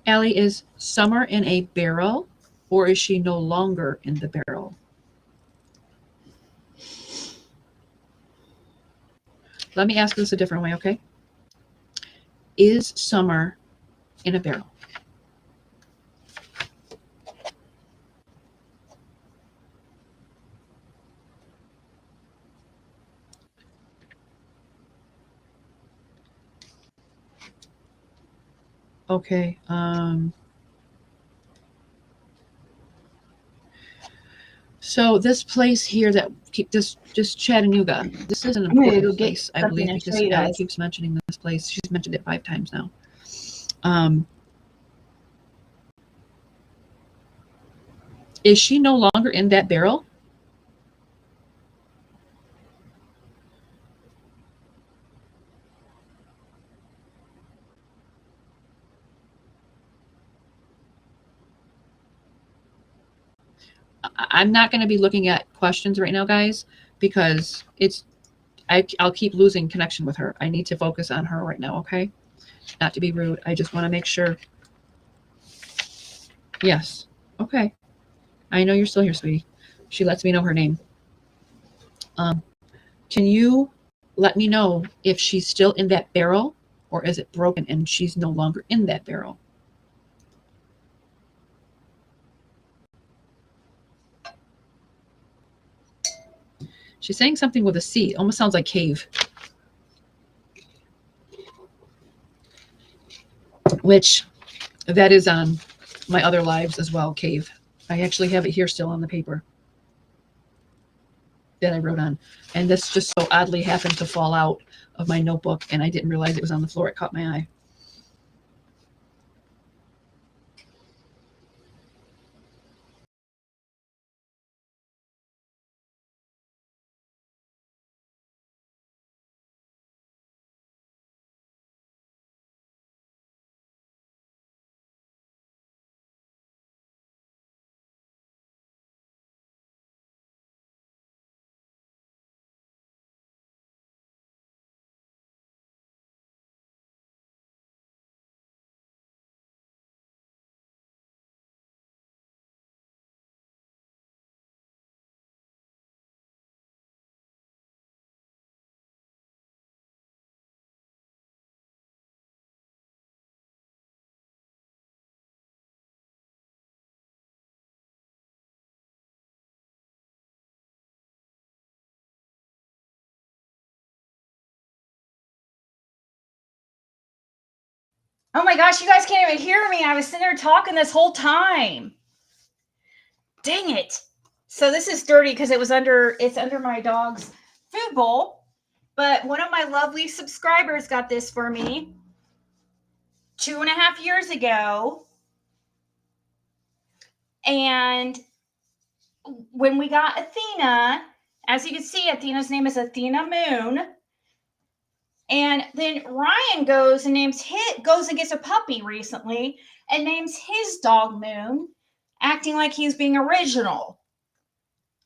[SPEAKER 3] Allie, is Summer in a barrel, or is she no longer in the barrel? Let me ask this a different way, okay? Is Summer in a barrel? Okay. So this place here that just Chattanooga. This is an
[SPEAKER 1] I'm gonna go
[SPEAKER 3] important
[SPEAKER 1] get
[SPEAKER 3] place, I
[SPEAKER 1] something
[SPEAKER 3] believe,
[SPEAKER 1] and show
[SPEAKER 3] because
[SPEAKER 1] you
[SPEAKER 3] Allie
[SPEAKER 1] guys.
[SPEAKER 3] keeps mentioning this place. She's mentioned it 5 times now. Is she no longer in that barrel? I'm not going to be looking at questions right now, guys, because I'll keep losing connection with her. I need to focus on her right now, okay? Not to be rude. I just want to make sure. Yes. Okay. I know you're still here, sweetie. She lets me know her name. Can you let me know if she's still in that barrel, or is it broken and she's no longer in that barrel? She's saying something with a C. It almost sounds like cave. Which that is on my other lives as well, cave. I actually have it here still on the paper that I wrote on. And this just so oddly happened to fall out of my notebook, and I didn't realize it was on the floor. It caught my eye.
[SPEAKER 1] Oh my gosh, you guys can't even hear me. I was sitting there talking this whole time. Dang it. So this is dirty because it's under my dog's food bowl. But one of my lovely subscribers got this for me 2.5 years ago. And when we got Athena, as you can see, Athena's name is Athena Moon. And then Ryan goes and gets a puppy recently and names his dog Moon, acting like he's being original.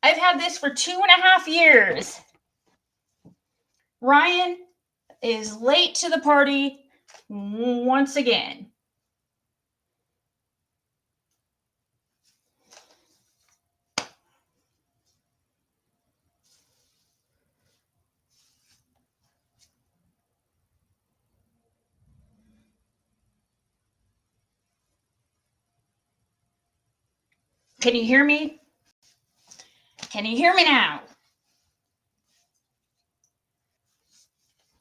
[SPEAKER 1] I've had this for 2.5 years. Ryan is late to the party once again. Can you hear me? Can you hear me now?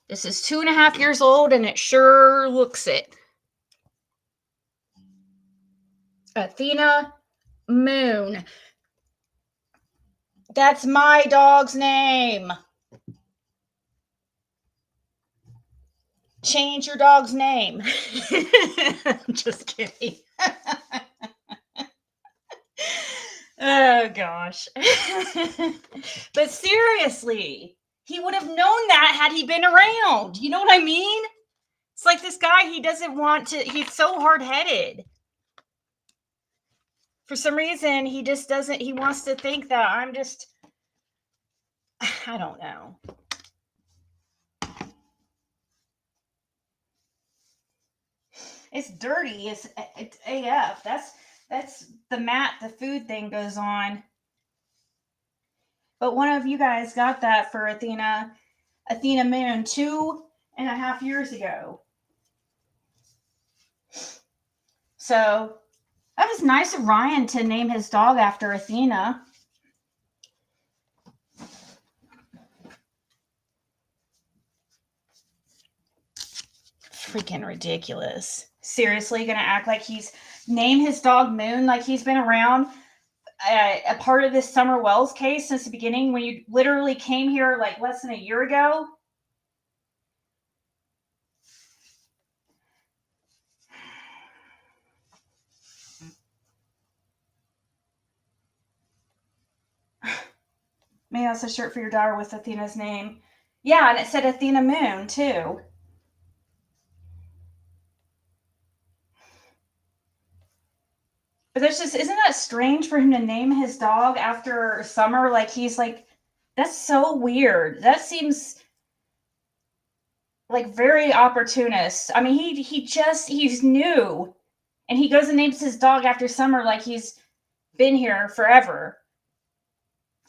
[SPEAKER 1] This is 2.5 years old and it sure looks it. Athena Moon. That's my dog's name. Change your dog's name. Just kidding. Oh gosh. But seriously, he would have known that had he been around. You know what I mean? It's like this guy, he's so hard-headed. For some reason, he wants to think that I don't know. It's dirty. It's AF. That's the mat, the food thing goes on. But one of you guys got that for Athena Moon 2.5 years ago. So that was nice of Ryan to name his dog after Athena. Freaking ridiculous. Seriously, gonna act like name his dog Moon like he's been around a part of this Summer Wells case since the beginning when you literally came here like less than a year ago? Maybe that's a shirt for your daughter with Athena's name. Yeah, and it said Athena Moon too. But that's just, isn't that strange for him to name his dog after Summer? Like, he's like, that's so weird. That seems like very opportunist. I mean, he's new, and he goes and names his dog after Summer like he's been here forever.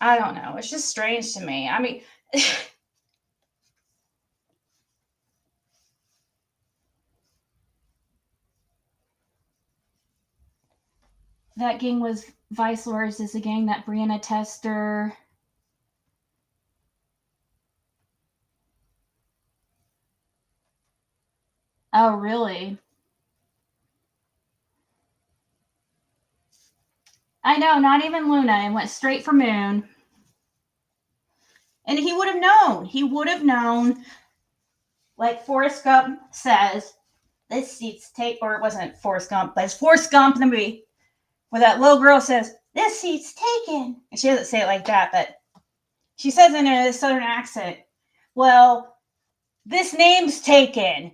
[SPEAKER 1] I don't know. It's just strange to me. I mean, that gang was Vice Lords is the gang that Brianna Tester. Oh, really? I know, not even Luna, and went straight for Moon. And he would have known. He would have known, like Forrest Gump says, this seat's take, or it wasn't Forrest Gump, but it's Forrest Gump in the movie, where that little girl says, this seat's taken. And she doesn't say it like that, but she says it in a southern accent. Well, this name's taken.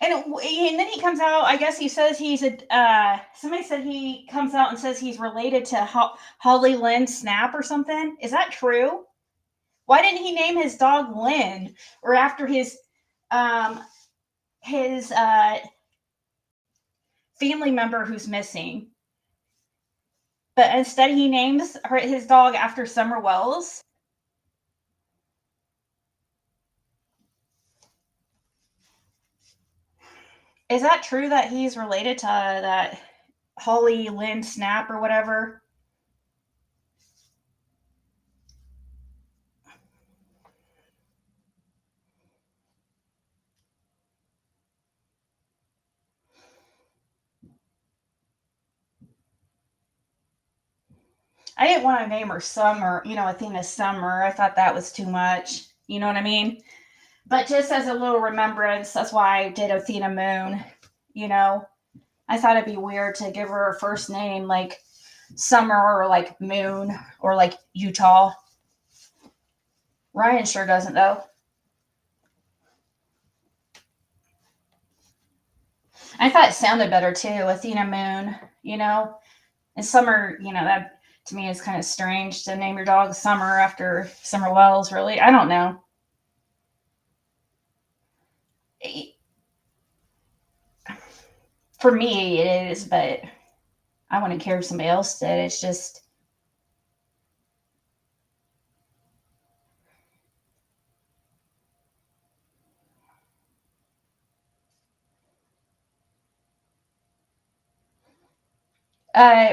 [SPEAKER 1] And then he comes out, I guess he says he's somebody said he comes out and says he's related to Holly Lynn Snap or something. Is that true? Why didn't he name his dog Lynn, or after his family member who's missing? But instead he names his dog after Summer Wells. Is that true that he's related to that Holly Lynn Snap or whatever? I didn't want to name her Summer, Athena Summer. I thought that was too much. You know what I mean? But just as a little remembrance, that's why I did Athena Moon. I thought it'd be weird to give her a first name like Summer or like Moon or like Utah. Ryan sure doesn't, though. I thought it sounded better too, Athena Moon, And Summer, that to me is kind of strange to name your dog Summer after Summer Wells, really. I don't know. For me, it is, but I wouldn't care if somebody else did. It's just.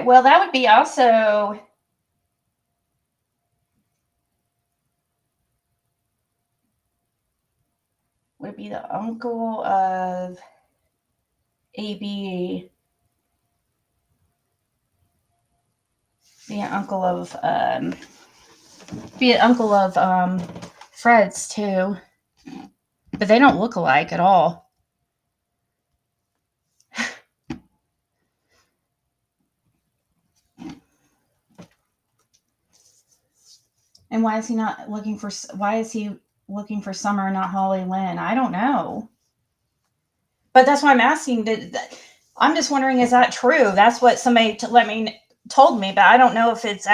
[SPEAKER 1] Well, that would be also. Would be the uncle of AB. Be an uncle of Fred's too, but they don't look alike at all. And why is he looking for Summer and not Holly Lynn? I don't know. But that's why I'm asking. I'm just wondering, is that true? That's what somebody told me, but I don't know if it's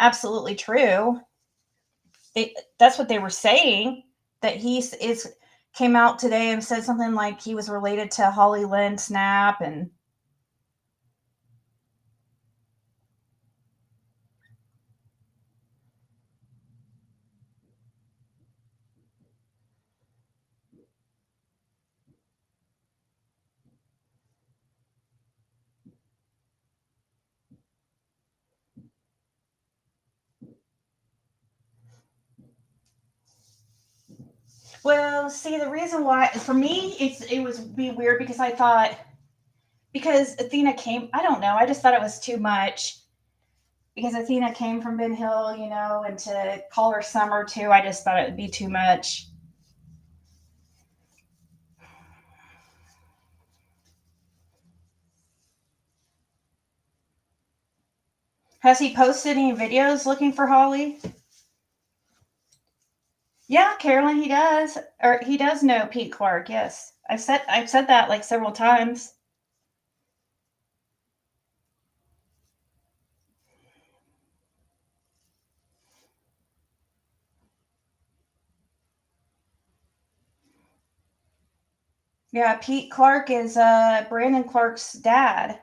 [SPEAKER 1] absolutely true. That's what they were saying, that he came out today and said something like he was related to Holly Lynn Snap and. Well, see, the reason why, for me, it was be weird because I thought, because Athena came, I don't know, I just thought it was too much. Because Athena came from Ben Hill, and to call her Summer too, I just thought it would be too much. Has he posted any videos looking for Holly? Yeah, Carolyn, he does. Or he does know Pete Clark, yes. I've said that like several times. Yeah, Pete Clark is Brandon Clark's dad.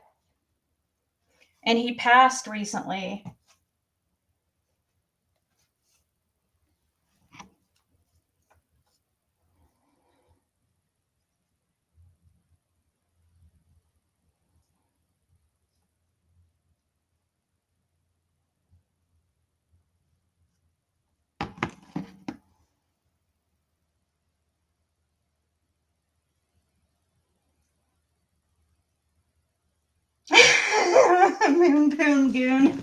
[SPEAKER 1] And he passed recently. Moon Poon Goon.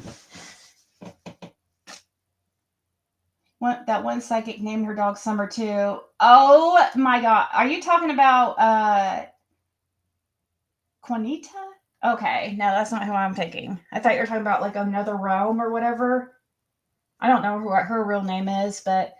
[SPEAKER 1] That one psychic named her dog Summer too. Oh my god. Are you talking about Juanita? Okay, no, that's not who I'm thinking. I thought you were talking about like another Rome or whatever. I don't know what her real name is, but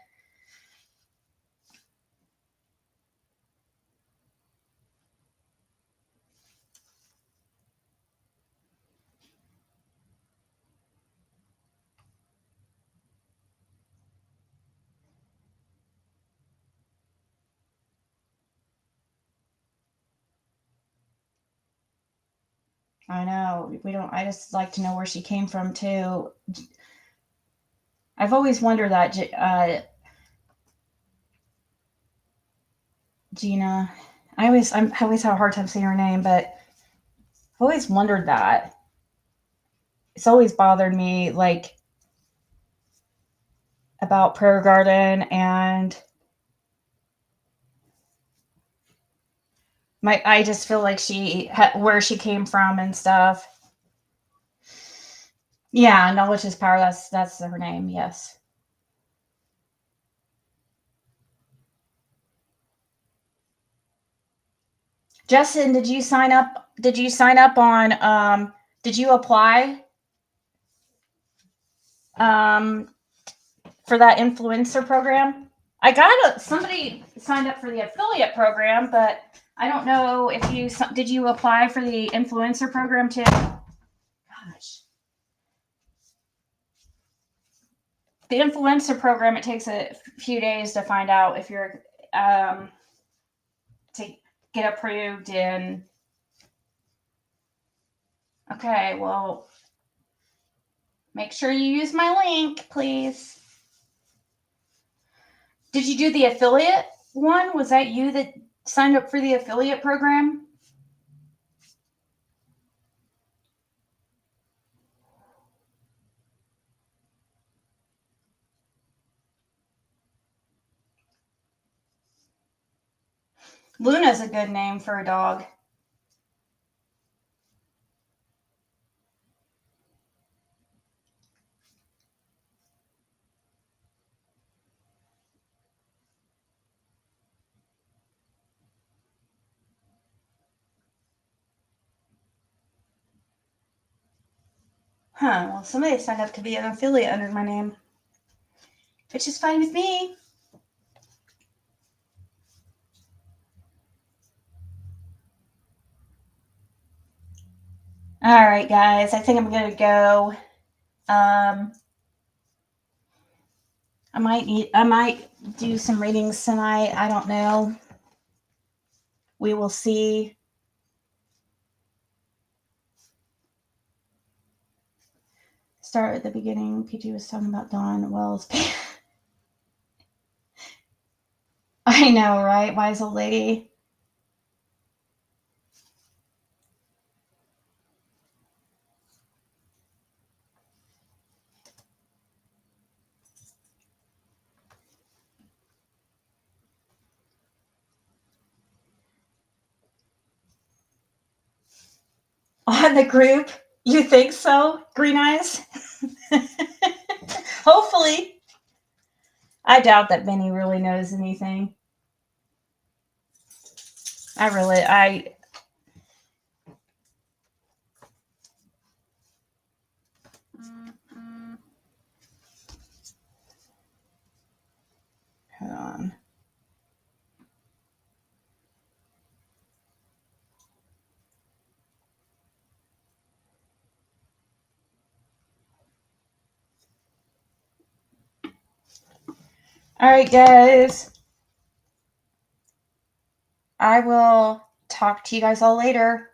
[SPEAKER 1] I know we don't. I just like to know where she came from too. I've always wondered that, Gina. I always have a hard time saying her name, but I've always wondered that. It's always bothered me, like about Prayer Garden and I just feel like where she came from and stuff. Yeah, knowledge is power. That's her name. Yes. Justin, did you sign up? Did you sign up on? Did you apply? For that influencer program? I got somebody signed up for the affiliate program, but I don't know if did you apply for the influencer program too? Gosh. The influencer program, it takes a few days to find out if you're to get approved and okay, well, make sure you use my link, please. Did you do the affiliate one? Was that you that signed up for the affiliate program? Luna's a good name for a dog. Huh, well, somebody signed up to be an affiliate under my name, which is fine with me. All right, guys, I think I'm going to go. I might do some readings tonight. I don't know. We will see. Start at the beginning. PG was talking about Dawn Wells. I know, right? Wise old lady. On the group? You think so? Green eyes? Hopefully. I doubt that Benny really knows anything. I hold on. All right, guys. I will talk to you guys all later.